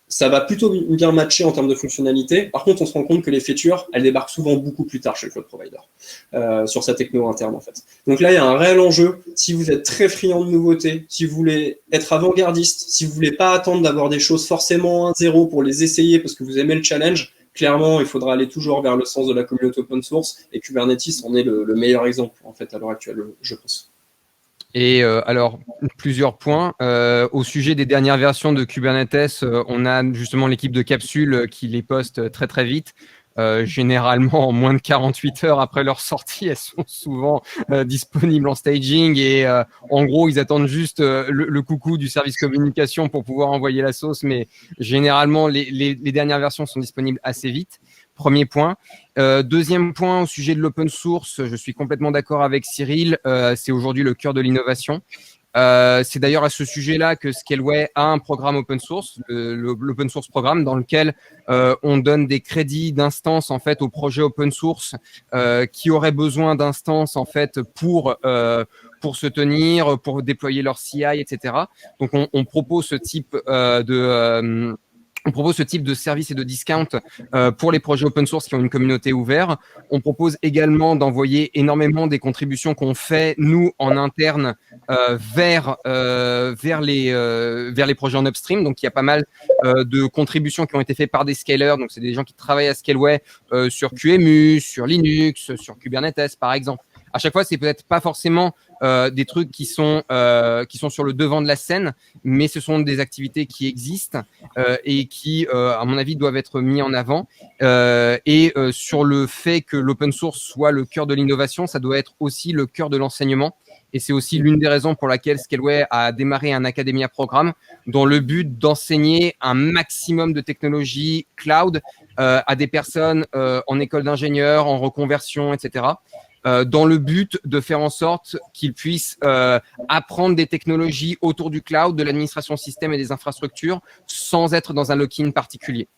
C: ça va plutôt bien matcher en termes de fonctionnalité. Par contre, on se rend compte que les features, elles débarquent souvent beaucoup plus tard chez le cloud provider, sur sa techno interne en fait. Donc là, il y a un réel enjeu. Si vous êtes très friand de nouveautés, si vous voulez être avant-gardiste, si vous voulez pas attendre d'avoir des choses forcément 1-0 pour les essayer parce que vous aimez le challenge, clairement, il faudra aller toujours vers le sens de la communauté open source et Kubernetes en est le meilleur exemple en fait à l'heure actuelle, je pense.
D: Et alors, plusieurs points. Au sujet des dernières versions de Kubernetes, on a justement l'équipe de Capsule qui les poste très très vite. Généralement, en moins de 48 heures après leur sortie, elles sont souvent disponibles en staging. Et en gros, ils attendent juste le coucou du service communication pour pouvoir envoyer la sauce. Mais généralement, les dernières versions sont disponibles assez vite. Premier point. Deuxième point, au sujet de l'open source, je suis complètement d'accord avec Cyril. C'est aujourd'hui le cœur de l'innovation. C'est d'ailleurs à ce sujet-là que Scaleway a un programme open source, l'open source programme, dans lequel on donne des crédits d'instances en fait aux projets open source qui auraient besoin d'instances en fait pour se tenir, pour déployer leur CI, etc. Donc on propose ce type on propose ce type de service et de discount pour les projets open source qui ont une communauté ouverte. On propose également d'envoyer énormément des contributions qu'on fait, nous, en interne, vers les projets en upstream. Donc, il y a pas mal de contributions qui ont été faites par des scalers. Donc, c'est des gens qui travaillent à Scaleway sur QEMU, sur Linux, sur Kubernetes, par exemple. À chaque fois, c'est peut-être pas forcément des trucs qui sont sur le devant de la scène, mais ce sont des activités qui existent et qui, à mon avis, doivent être mis en avant. Et sur le fait que l'open source soit le cœur de l'innovation, ça doit être aussi le cœur de l'enseignement. Et c'est aussi l'une des raisons pour laquelle Scaleway a démarré un Academia programme dans le but d'enseigner un maximum de technologies cloud à des personnes en école d'ingénieur, en reconversion, etc. Dans le but de faire en sorte qu'ils puissent apprendre des technologies autour du cloud, de l'administration système et des infrastructures sans être dans un lock-in particulier.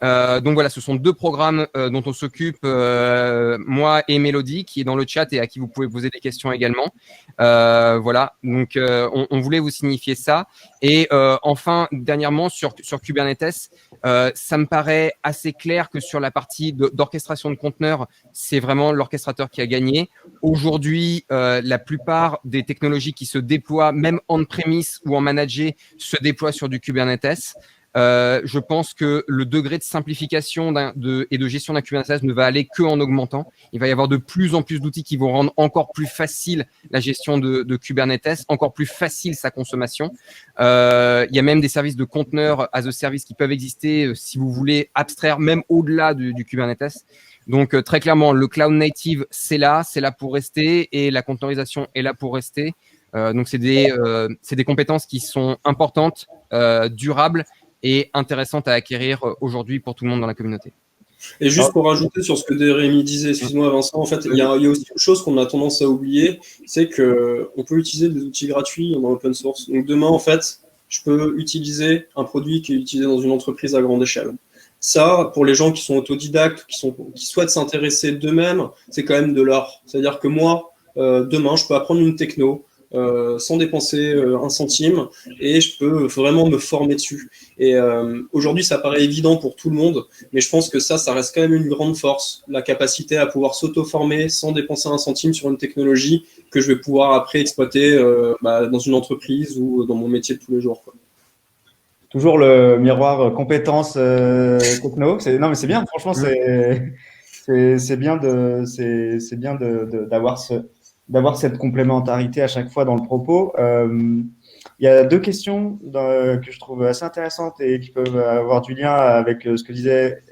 D: Donc voilà, ce sont deux programmes dont on s'occupe, moi et Mélodie, qui est dans le chat et à qui vous pouvez poser des questions également. Voilà, donc on voulait vous signifier ça. Et enfin, dernièrement, sur Kubernetes, ça me paraît assez clair que sur la partie d'orchestration de conteneurs, c'est vraiment l'orchestrateur qui a gagné. Aujourd'hui, la plupart des technologies qui se déploient, même on-premise ou en managé, se déploient sur du Kubernetes. Je pense que le degré de simplification et de gestion d'un Kubernetes ne va aller que en augmentant. Il va y avoir de plus en plus d'outils qui vont rendre encore plus facile la gestion de Kubernetes, encore plus facile sa consommation. Il y a même des services de conteneurs as a service qui peuvent exister si vous voulez abstraire même au-delà du Kubernetes. Donc très clairement, le cloud native, c'est là pour rester et la containerisation est là pour rester. Donc c'est des compétences qui sont importantes, durables et intéressante à acquérir aujourd'hui pour tout le monde dans la communauté.
C: Et juste pour rajouter sur ce que Rémi disait, excuse-moi Vincent, en fait, il y a aussi une chose qu'on a tendance à oublier, c'est qu'on peut utiliser des outils gratuits dans l'open source. Donc demain, en fait, je peux utiliser un produit qui est utilisé dans une entreprise à grande échelle. Ça, pour les gens qui sont autodidactes, qui souhaitent s'intéresser d'eux-mêmes, c'est quand même de l'art. C'est-à-dire que moi, demain, je peux apprendre une techno, sans dépenser un centime et je peux vraiment me former dessus. Et aujourd'hui, ça paraît évident pour tout le monde, mais je pense que ça reste quand même une grande force, la capacité à pouvoir s'auto-former sans dépenser un centime sur une technologie que je vais pouvoir après exploiter dans une entreprise ou dans mon métier de tous les jours, quoi.
B: toujours le miroir compétences techno. Non, mais c'est bien. Franchement, c'est bien d'avoir cette complémentarité à chaque fois dans le propos. Il y a deux questions que je trouve assez intéressantes et qui peuvent avoir du lien avec ce que disait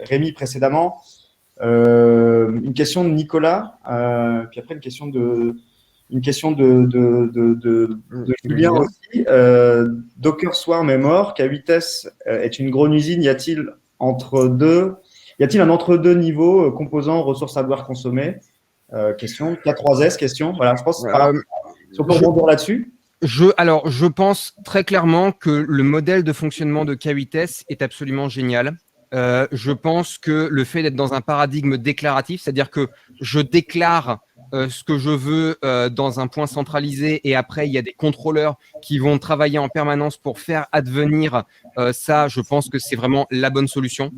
B: Rémi précédemment. Une question de Nicolas, puis après une question de Julien aussi. Docker Swarm est mort. K8S est une grande usine. Y a-t-il un entre-deux niveau composants, ressources hardware consommées? Question. K3S, question. Voilà, je pense que si on peut rebondir là-dessus.
D: Je pense très clairement que le modèle de fonctionnement de K8S est absolument génial. Je pense que le fait d'être dans un paradigme déclaratif, c'est-à-dire que je déclare ce que je veux dans un point centralisé et après, il y a des contrôleurs qui vont travailler en permanence pour faire advenir ça. Je pense que c'est vraiment la bonne solution.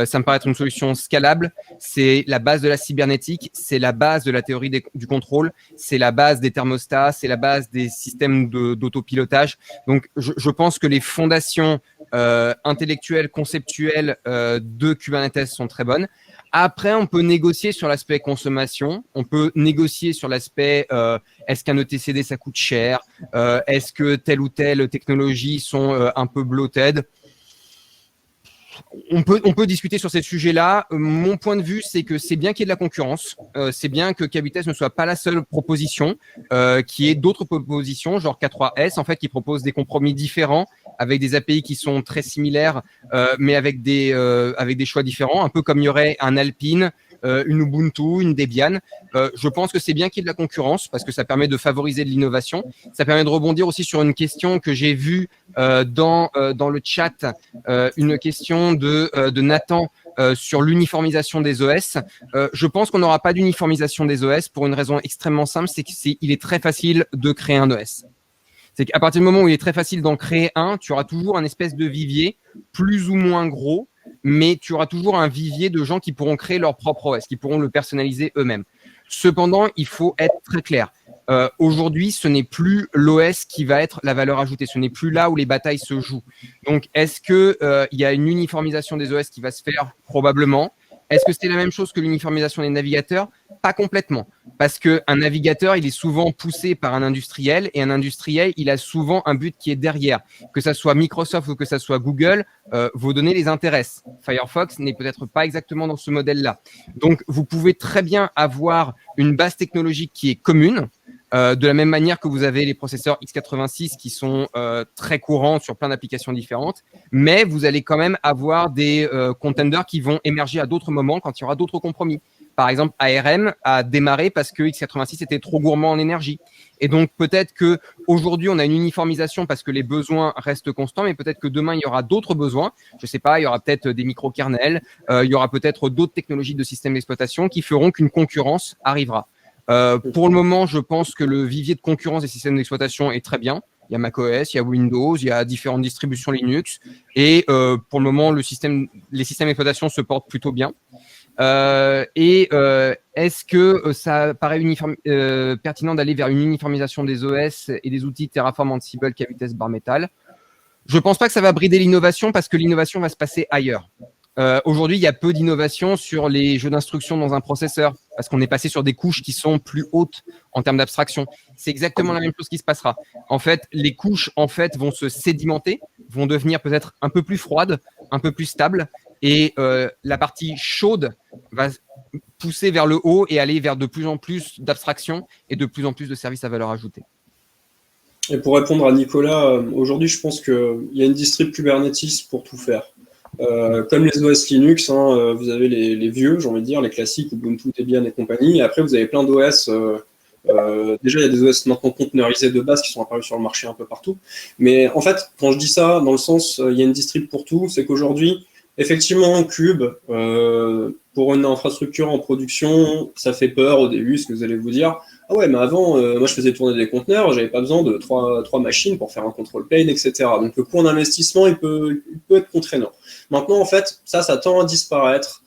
D: Ça me paraît être une solution scalable. C'est la base de la cybernétique, c'est la base de la théorie du contrôle, c'est la base des thermostats, c'est la base des systèmes d'autopilotage. Donc, je pense que les fondations intellectuelles, conceptuelles de Kubernetes sont très bonnes. Après, on peut négocier sur l'aspect consommation, on peut négocier sur l'aspect est-ce qu'un ETCD ça coûte cher, est-ce que telle ou telle technologie sont un peu bloated. On peut discuter sur ces sujets-là. Mon point de vue, c'est que c'est bien qu'il y ait de la concurrence. C'est bien que K8S ne soit pas la seule proposition, qu'il y ait d'autres propositions, genre K3S, en fait, qui proposent des compromis différents, avec des API qui sont très similaires, mais avec des choix différents, un peu comme il y aurait un Alpine, une Ubuntu, une Debian. Je pense que c'est bien qu'il y ait de la concurrence parce que ça permet de favoriser de l'innovation. Ça permet de rebondir aussi sur une question que j'ai vue dans le chat, une question de Nathan sur l'uniformisation des OS. Je pense qu'on n'aura pas d'uniformisation des OS pour une raison extrêmement simple, c'est qu'il est très facile de créer un OS. C'est qu'à partir du moment où il est très facile d'en créer un, tu auras toujours un espèce de vivier plus ou moins gros, mais tu auras toujours un vivier de gens qui pourront créer leur propre OS, qui pourront le personnaliser eux-mêmes. Cependant, il faut être très clair. Aujourd'hui, ce n'est plus l'OS qui va être la valeur ajoutée. Ce n'est plus là où les batailles se jouent. Donc, est-ce qu'il y a une uniformisation des OS qui va se faire? Probablement. Est-ce que c'est la même chose que l'uniformisation des navigateurs? Pas complètement. Parce qu'un navigateur, il est souvent poussé par un industriel et un industriel, il a souvent un but qui est derrière. Que ça soit Microsoft ou que ça soit Google, vos données les intéressent. Firefox n'est peut-être pas exactement dans ce modèle-là. Donc, vous pouvez très bien avoir une base technologique qui est commune, de la même manière que vous avez les processeurs x86 qui sont très courants sur plein d'applications différentes, mais vous allez quand même avoir des contenders qui vont émerger à d'autres moments quand il y aura d'autres compromis. Par exemple, ARM a démarré parce que x86 était trop gourmand en énergie. Et donc, peut-être qu'aujourd'hui, on a une uniformisation parce que les besoins restent constants, mais peut-être que demain, il y aura d'autres besoins. Je ne sais pas, il y aura peut-être des microkernels, il y aura peut-être d'autres technologies de système d'exploitation qui feront qu'une concurrence arrivera. Pour le moment, je pense que le vivier de concurrence des systèmes d'exploitation est très bien. Il y a macOS, il y a Windows, il y a différentes distributions Linux. Et pour le moment, les systèmes d'exploitation se portent plutôt bien. Est-ce que ça paraît pertinent d'aller vers une uniformisation des OS et des outils Terraform, Ansible, K8S, Bare Metal? Je ne pense pas que ça va brider l'innovation parce que l'innovation va se passer ailleurs. Aujourd'hui, il y a peu d'innovation sur les jeux d'instruction dans un processeur parce qu'on est passé sur des couches qui sont plus hautes en termes d'abstraction. C'est exactement la même chose qui se passera. En fait, les couches vont se sédimenter, vont devenir peut-être un peu plus froides, un peu plus stables, et la partie chaude va pousser vers le haut et aller vers de plus en plus d'abstraction et de plus en plus de services à valeur ajoutée.
C: Et pour répondre à Nicolas, aujourd'hui, je pense qu'il y a une distrib Kubernetes pour tout faire. Comme les OS Linux, vous avez les vieux, j'ai envie de dire, les classiques, Ubuntu, Debian et compagnie. Et après, vous avez plein d'OS. Déjà, il y a des OS maintenant conteneurisés de base qui sont apparus sur le marché un peu partout. Mais en fait, quand je dis ça, dans le sens, il y a une distrib pour tout, c'est qu'aujourd'hui, effectivement, Kube, pour une infrastructure en production, ça fait peur au début, ce que vous allez vous dire. Ah ouais, mais avant, moi je faisais tourner des conteneurs, j'avais pas besoin de trois machines pour faire un control plane, etc. Donc le coût en investissement, il peut être contraignant. Maintenant, en fait, ça tend à disparaître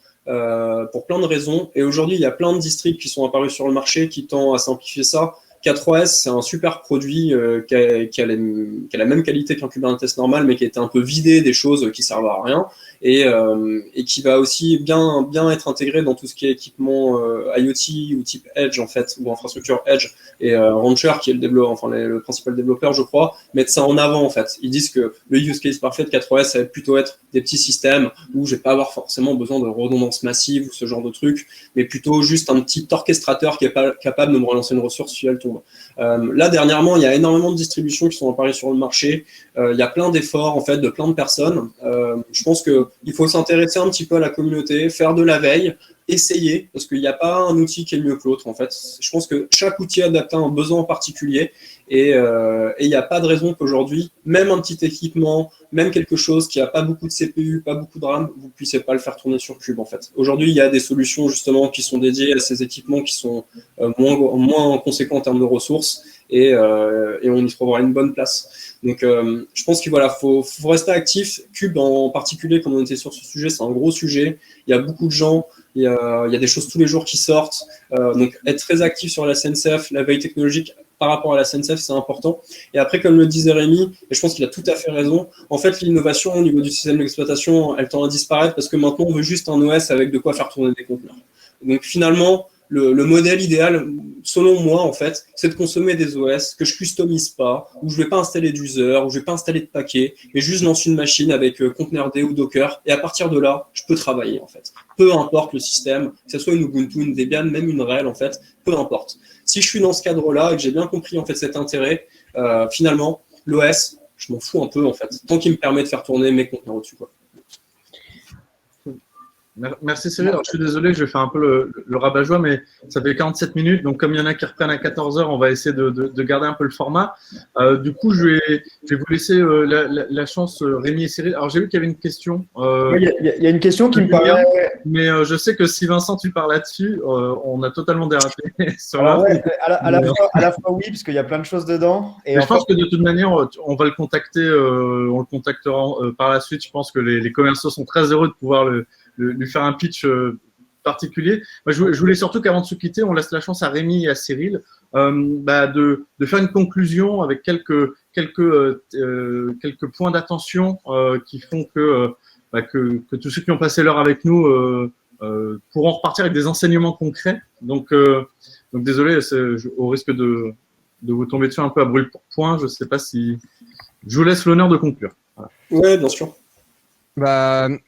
C: pour plein de raisons. Et aujourd'hui, il y a plein de distribs qui sont apparus sur le marché qui tendent à simplifier ça. K3S, c'est un super produit qui a la même qualité qu'un Kubernetes normal, mais qui a été un peu vidé des choses qui servent à rien, et qui va aussi bien être intégré dans tout ce qui est équipement IoT ou type Edge, en fait, ou infrastructure Edge. Et Rancher, qui est le principal développeur, je crois, mettent ça en avant, en fait. Ils disent que le use case parfait de K3S, ça va plutôt être des petits systèmes où je vais pas avoir forcément besoin de redondance massive ou ce genre de truc, mais plutôt juste un petit orchestrateur qui est pas capable de me relancer une ressource si elle tombe. Là, dernièrement, il y a énormément de distributions qui sont apparues sur le marché. Il y a plein d'efforts, en fait, de plein de personnes. Je pense qu'il faut s'intéresser un petit peu à la communauté, faire de la veille, essayer, parce qu'il n'y a pas un outil qui est mieux que l'autre, en fait. Je pense que chaque outil adapté à un besoin en particulier, et il n'y a pas de raison qu'aujourd'hui, même un petit équipement, même quelque chose qui n'a pas beaucoup de CPU, pas beaucoup de RAM, vous ne puissiez pas le faire tourner sur Cube, en fait. Aujourd'hui, il y a des solutions, justement, qui sont dédiées à ces équipements qui sont moins conséquents en termes de ressources, et on y trouvera une bonne place. Donc, je pense qu'il faut rester actif. Cube, en particulier, comme on était sur ce sujet, c'est un gros sujet. Il y a beaucoup de gens, il y a des choses tous les jours qui sortent. Donc, être très actif sur la SNCF, la veille technologique par rapport à la SNCF, c'est important. Et après, comme le disait Rémi, et je pense qu'il a tout à fait raison, en fait, l'innovation au niveau du système d'exploitation, elle tend à disparaître parce que maintenant, on veut juste un OS avec de quoi faire tourner des conteneurs. Donc, finalement, le modèle idéal, selon moi, en fait, c'est de consommer des OS que je customise pas, où je vais pas installer d'user, où je vais pas installer de paquets, mais juste lance une machine avec Containerd ou Docker, et à partir de là, je peux travailler, en fait. Peu importe le système, que ce soit une Ubuntu, une Debian, même une RHEL, en fait, peu importe. Si je suis dans ce cadre-là et que j'ai bien compris, en fait, cet intérêt, finalement, l'OS, je m'en fous un peu, en fait, tant qu'il me permet de faire tourner mes conteneurs au-dessus, quoi.
A: Merci Cyril. Alors, je suis désolé, je vais faire un peu le rabat-joie, mais ça fait 47 minutes. Donc, comme il y en a qui reprennent à 14 heures, on va essayer de garder un peu le format. Du coup, je vais vous laisser la chance, Rémi et Cyril. Alors, j'ai vu qu'il y avait une question.
B: Il y a une question qui me paraît…
A: Mais je sais que si Vincent, tu parles là-dessus, on a totalement dérapé.
B: Alors, ouais, à la fois oui, parce qu'il y a plein de choses dedans. Et
A: je pense que de toute manière, on va le contacter, on le contactera par la suite. Je pense que les commerciaux sont très heureux de pouvoir lui faire un pitch particulier. Moi, je voulais surtout qu'avant de se quitter, on laisse la chance à Rémi et à Cyril de faire une conclusion avec quelques points d'attention qui font que tous ceux qui ont passé l'heure avec nous pourront repartir avec des enseignements concrets. Donc désolé, au risque de vous tomber dessus un peu à brûle-pourpoint, je ne sais pas si… Je vous laisse l'honneur de conclure. Voilà.
C: Oui, bien sûr.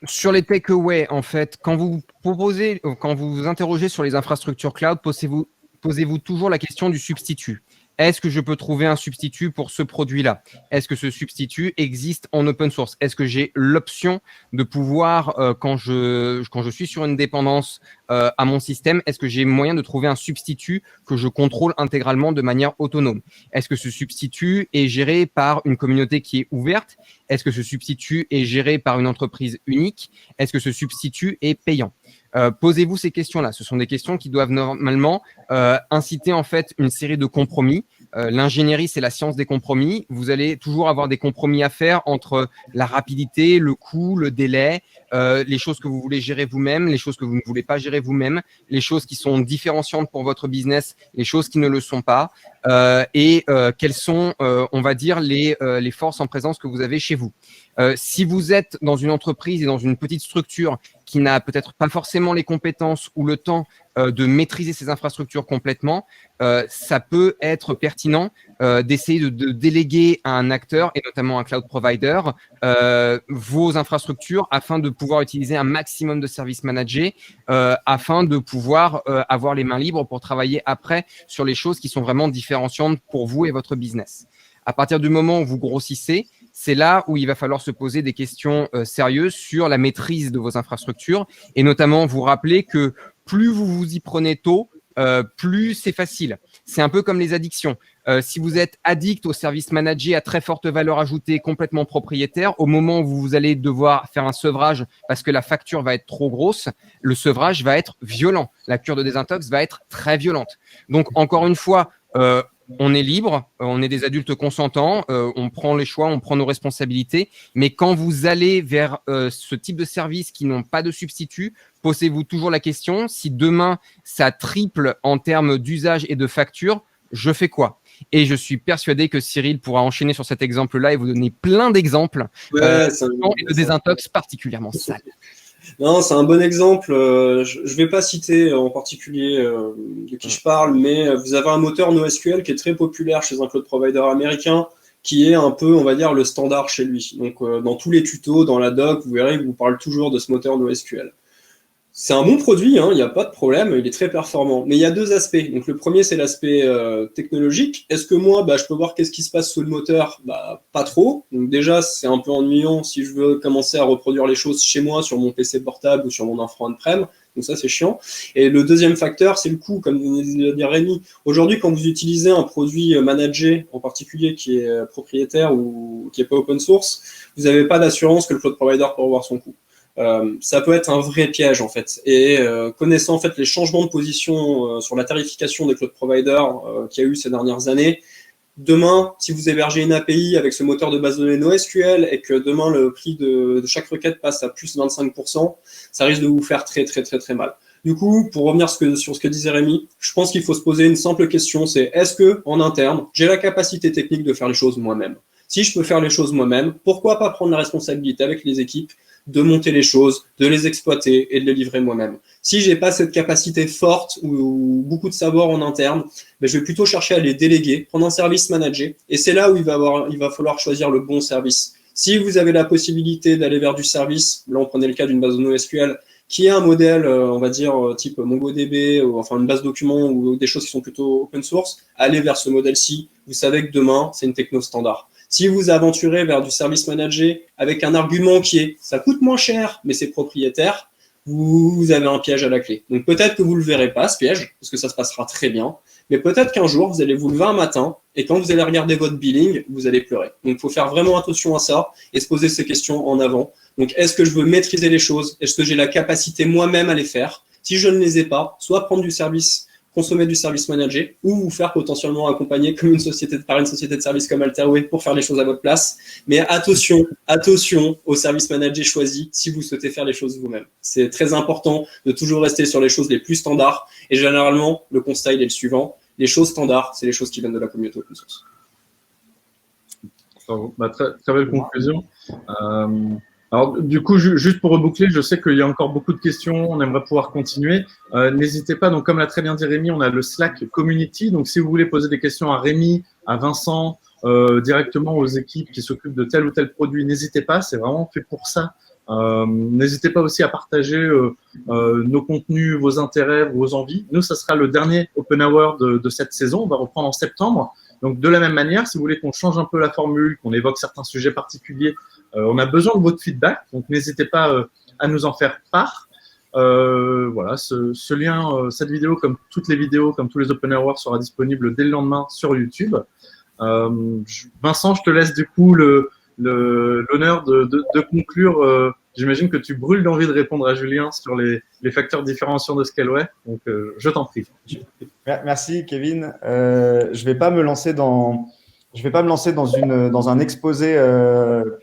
D: Sur les takeaways, en fait, quand vous vous interrogez sur les infrastructures cloud, posez-vous toujours la question du substitut. Est-ce que je peux trouver un substitut pour ce produit-là? Est-ce que ce substitut existe en open source? Est-ce que j'ai l'option de pouvoir, quand je suis sur une dépendance à mon système, est-ce que j'ai moyen de trouver un substitut que je contrôle intégralement de manière autonome? Est-ce que ce substitut est géré par une communauté qui est ouverte? Est-ce que ce substitut est géré par une entreprise unique? Est-ce que ce substitut est payant? Posez-vous ces questions-là. Ce sont des questions qui doivent normalement inciter en fait une série de compromis. L'ingénierie, c'est la science des compromis. Vous allez toujours avoir des compromis à faire entre la rapidité, le coût, le délai, les choses que vous voulez gérer vous-même, les choses que vous ne voulez pas gérer vous-même, les choses qui sont différenciantes pour votre business, les choses qui ne le sont pas, et quelles sont, on va dire, les forces en présence que vous avez chez vous. Si vous êtes dans une entreprise et dans une petite structure qui n'a peut-être pas forcément les compétences ou le temps de maîtriser ces infrastructures complètement, ça peut être pertinent d'essayer de déléguer à un acteur, et notamment un cloud provider, vos infrastructures afin de pouvoir utiliser un maximum de services managés, afin de pouvoir avoir les mains libres pour travailler après sur les choses qui sont vraiment différenciantes pour vous et votre business. À partir du moment où vous grossissez, c'est là où il va falloir se poser des questions sérieuses sur la maîtrise de vos infrastructures et notamment vous rappeler que plus vous vous y prenez tôt, plus c'est facile. C'est un peu comme les addictions. Si vous êtes addict au service managé à très forte valeur ajoutée, complètement propriétaire, au moment où vous allez devoir faire un sevrage parce que la facture va être trop grosse, le sevrage va être violent. La cure de désintox va être très violente. Donc, encore une fois, on est libre, on est des adultes consentants, on prend les choix, on prend nos responsabilités. Mais quand vous allez vers ce type de services qui n'ont pas de substitut, posez-vous toujours la question, si demain ça triple en termes d'usage et de facture, je fais quoi? Et je suis persuadé que Cyril pourra enchaîner sur cet exemple-là et vous donner plein d'exemples et de désintox particulièrement sales.
C: Non, c'est un bon exemple. Je ne vais pas citer en particulier de qui je parle, mais vous avez un moteur NoSQL qui est très populaire chez un cloud provider américain, qui est un peu, on va dire, le standard chez lui. Donc, dans tous les tutos, dans la doc, vous verrez que vous parlez toujours de ce moteur NoSQL. C'est un bon produit, il n'y a pas de problème, il est très performant. Mais il y a deux aspects. Donc, le premier, c'est l'aspect technologique. Est-ce que moi, je peux voir qu'est-ce qui se passe sous le moteur? Pas trop. Donc déjà, c'est un peu ennuyant si je veux commencer à reproduire les choses chez moi, sur mon PC portable ou sur mon infra on-prem. Donc ça, c'est chiant. Et le deuxième facteur, c'est le coût, comme venait de dire Rémi. Aujourd'hui, quand vous utilisez un produit managé, en particulier qui est propriétaire ou qui n'est pas open source, vous n'avez pas d'assurance que le cloud provider peut revoir son coût. Ça peut être un vrai piège en fait. Et connaissant en fait les changements de position sur la tarification des cloud providers qu'il y a eu ces dernières années, demain, si vous hébergez une API avec ce moteur de base de données NoSQL et que demain le prix de chaque requête passe à plus 25%, ça risque de vous faire très très très très mal. Du coup, pour revenir sur ce que disait Rémi, je pense qu'il faut se poser une simple question, c'est est-ce que en interne, j'ai la capacité technique de faire les choses moi-même? Si je peux faire les choses moi-même, pourquoi pas prendre la responsabilité avec les équipes de monter les choses, de les exploiter et de les livrer moi-même. Si j'ai pas cette capacité forte ou beaucoup de savoir en interne, je vais plutôt chercher à les déléguer, prendre un service managé. Et c'est là où il va falloir choisir le bon service. Si vous avez la possibilité d'aller vers du service, là on prenait le cas d'une base de NoSQL, qui est un modèle, on va dire, type MongoDB, ou enfin une base de documents ou des choses qui sont plutôt open source, allez vers ce modèle-ci. Vous savez que demain, c'est une techno standard. Si vous aventurez vers du service managé avec un argument qui est ça coûte moins cher, mais c'est propriétaire, vous avez un piège à la clé. Donc peut-être que vous le verrez pas, ce piège, parce que ça se passera très bien, mais peut-être qu'un jour, vous allez vous lever un matin, et quand vous allez regarder votre billing, vous allez pleurer. Donc il faut faire vraiment attention à ça, et se poser ces questions en avant. Donc est-ce que je veux maîtriser les choses? Est-ce que j'ai la capacité moi-même à les faire? Si je ne les ai pas, soit prendre du service, consommer du service managé, ou vous faire potentiellement accompagner comme par une société de service comme Alterway pour faire les choses à votre place. Mais attention au service managé choisi si vous souhaitez faire les choses vous-même. C'est très important de toujours rester sur les choses les plus standards. Et généralement, le constat, il est le suivant. Les choses standards, c'est les choses qui viennent de la communauté open source.
A: Très, très belle conclusion. Alors, du coup, juste pour reboucler, je sais qu'il y a encore beaucoup de questions, on aimerait pouvoir continuer. N'hésitez pas, donc comme l'a très bien dit Rémi, on a le Slack Community. Donc, si vous voulez poser des questions à Rémi, à Vincent, directement aux équipes qui s'occupent de tel ou tel produit, n'hésitez pas, c'est vraiment fait pour ça. N'hésitez pas aussi à partager nos contenus, vos intérêts, vos envies. Nous, ça sera le dernier Open Hour de cette saison. On va reprendre en septembre. Donc, de la même manière, si vous voulez qu'on change un peu la formule, qu'on évoque certains sujets particuliers, on a besoin de votre feedback. Donc, n'hésitez pas à nous en faire part. Voilà, ce lien, cette vidéo, comme toutes les vidéos, comme tous les Open Hours, sera disponible dès le lendemain sur YouTube. Vincent, je te laisse du coup l'honneur de conclure. J'imagine que tu brûles d'envie de répondre à Julien sur les facteurs différenciants de Scaleway. Donc, je t'en prie.
B: Merci, Kevin. Je vais pas me lancer dans un exposé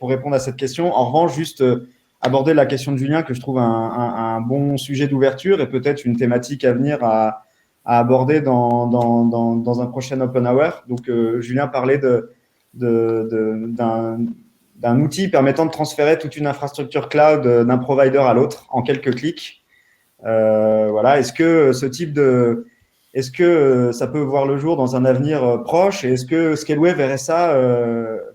B: pour répondre à cette question. En revanche, juste aborder la question de Julien, que je trouve un bon sujet d'ouverture et peut-être une thématique à venir à aborder dans un prochain Open Hour. Donc, Julien parlait d'un outil permettant de transférer toute une infrastructure cloud d'un provider à l'autre en quelques clics. Voilà. Est-ce que ça peut voir le jour dans un avenir proche? Et est-ce que Scaleway verrait ça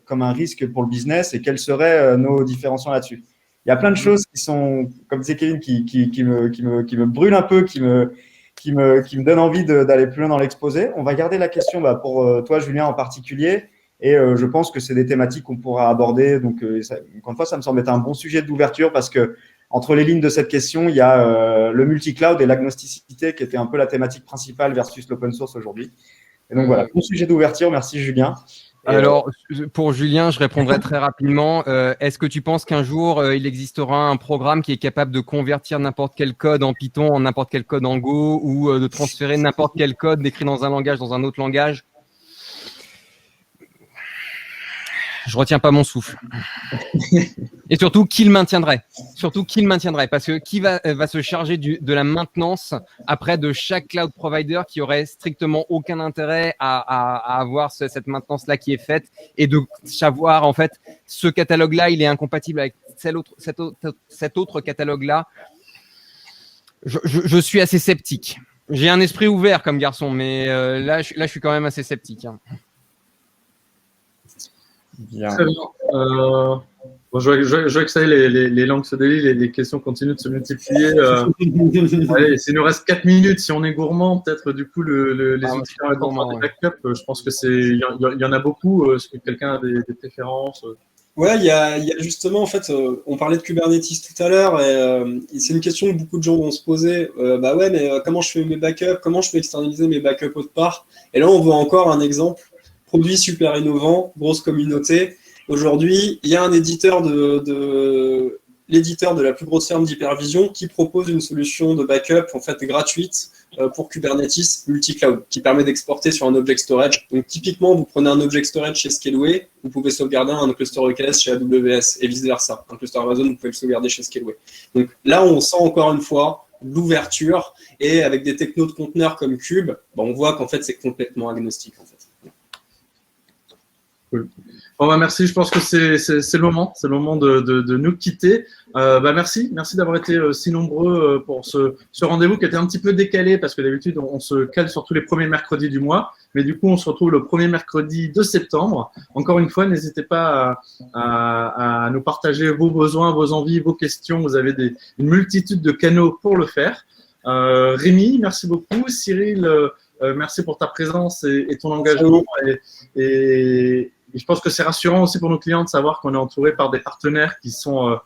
B: comme un risque pour le business? Et quels seraient nos différenciants là-dessus? Il y a plein de choses qui sont, comme disait Kevin, qui me brûlent un peu, qui me donnent envie d'aller plus loin dans l'exposé. On va garder la question pour toi, Julien, en particulier. Et je pense que c'est des thématiques qu'on pourra aborder. Donc, encore une fois, ça me semble être un bon sujet d'ouverture parce que entre les lignes de cette question, il y a le multi-cloud et l'agnosticité qui était un peu la thématique principale versus l'open source aujourd'hui. Et donc, voilà, bon sujet d'ouverture. Merci, Julien.
D: Alors, pour Julien, je répondrai très rapidement. Est-ce que tu penses qu'un jour, il existera un programme qui est capable de convertir n'importe quel code en Python en n'importe quel code en Go ou de transférer n'importe quel code décrit dans un langage dans un autre langage? Je retiens pas mon souffle. Et surtout, qui le maintiendrait? Parce que qui va se charger de la maintenance après de chaque cloud provider qui aurait strictement aucun intérêt à avoir cette maintenance-là qui est faite et de savoir, en fait, ce catalogue-là, il est incompatible avec cet autre catalogue-là. Je suis assez sceptique. J'ai un esprit ouvert comme garçon, mais là, je suis quand même assez sceptique. Hein.
B: Bien.
A: Très bien. Bon, je vois que ça y est, les langues se délient, les questions continuent de se multiplier. Allez, s'il nous reste 4 minutes, si on est gourmand, peut-être du coup les outils des backups, je pense que il y en a beaucoup. Est-ce que quelqu'un a des préférences?
C: Ouais, il y a justement, en fait, on parlait de Kubernetes tout à l'heure, et c'est une question que beaucoup de gens vont se poser. Bah ouais, mais comment je fais mes backups? Comment je peux externaliser mes backups autre part? Et là, on voit encore un exemple. Produit super innovant, grosse communauté. Aujourd'hui, il y a un éditeur l'éditeur de la plus grosse ferme d'hypervision qui propose une solution de backup en fait gratuite pour Kubernetes multi-cloud qui permet d'exporter sur un object storage. Donc typiquement, vous prenez un object storage chez Scaleway, vous pouvez sauvegarder un cluster EKS chez AWS et vice-versa. Un cluster Amazon, vous pouvez le sauvegarder chez Scaleway. Donc là, on sent encore une fois l'ouverture et avec des technos de conteneurs comme Kube, on voit qu'en fait, c'est complètement agnostique en fait.
A: Cool. Bon, bah, merci. Je pense que c'est le moment. C'est le moment de nous quitter. Merci d'avoir été si nombreux pour ce rendez-vous qui était un petit peu décalé parce que d'habitude on se cale sur tous les premiers mercredis du mois, mais du coup on se retrouve le premier mercredi de septembre. Encore une fois, n'hésitez pas à nous partager vos besoins, vos envies, vos questions. Vous avez une multitude de canaux pour le faire. Rémi, merci beaucoup. Cyril, merci pour ta présence et ton engagement. Et je pense que c'est rassurant aussi pour nos clients de savoir qu'on est entouré par des partenaires qui sont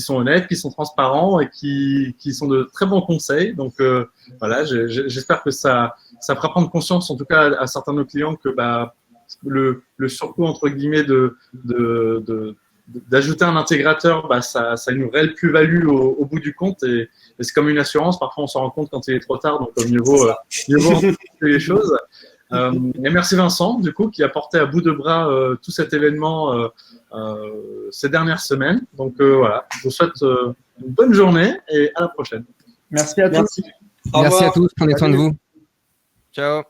A: honnêtes, qui sont transparents et qui sont de très bons conseils. Donc voilà, j'espère que ça fera prendre conscience, en tout cas à certains de nos clients, que le surcoût entre guillemets d'ajouter un intégrateur, ça a une réelle plus-value au bout du compte et c'est comme une assurance. Parfois on s'en rend compte quand il est trop tard, donc mieux vaut anticiper les choses. Et merci Vincent, du coup, qui a porté à bout de bras tout cet événement ces dernières semaines. Donc voilà, je vous souhaite une bonne journée et à la prochaine.
B: Merci à tous.
C: Au revoir.
D: Merci à tous, prenez soin de vous. Ciao.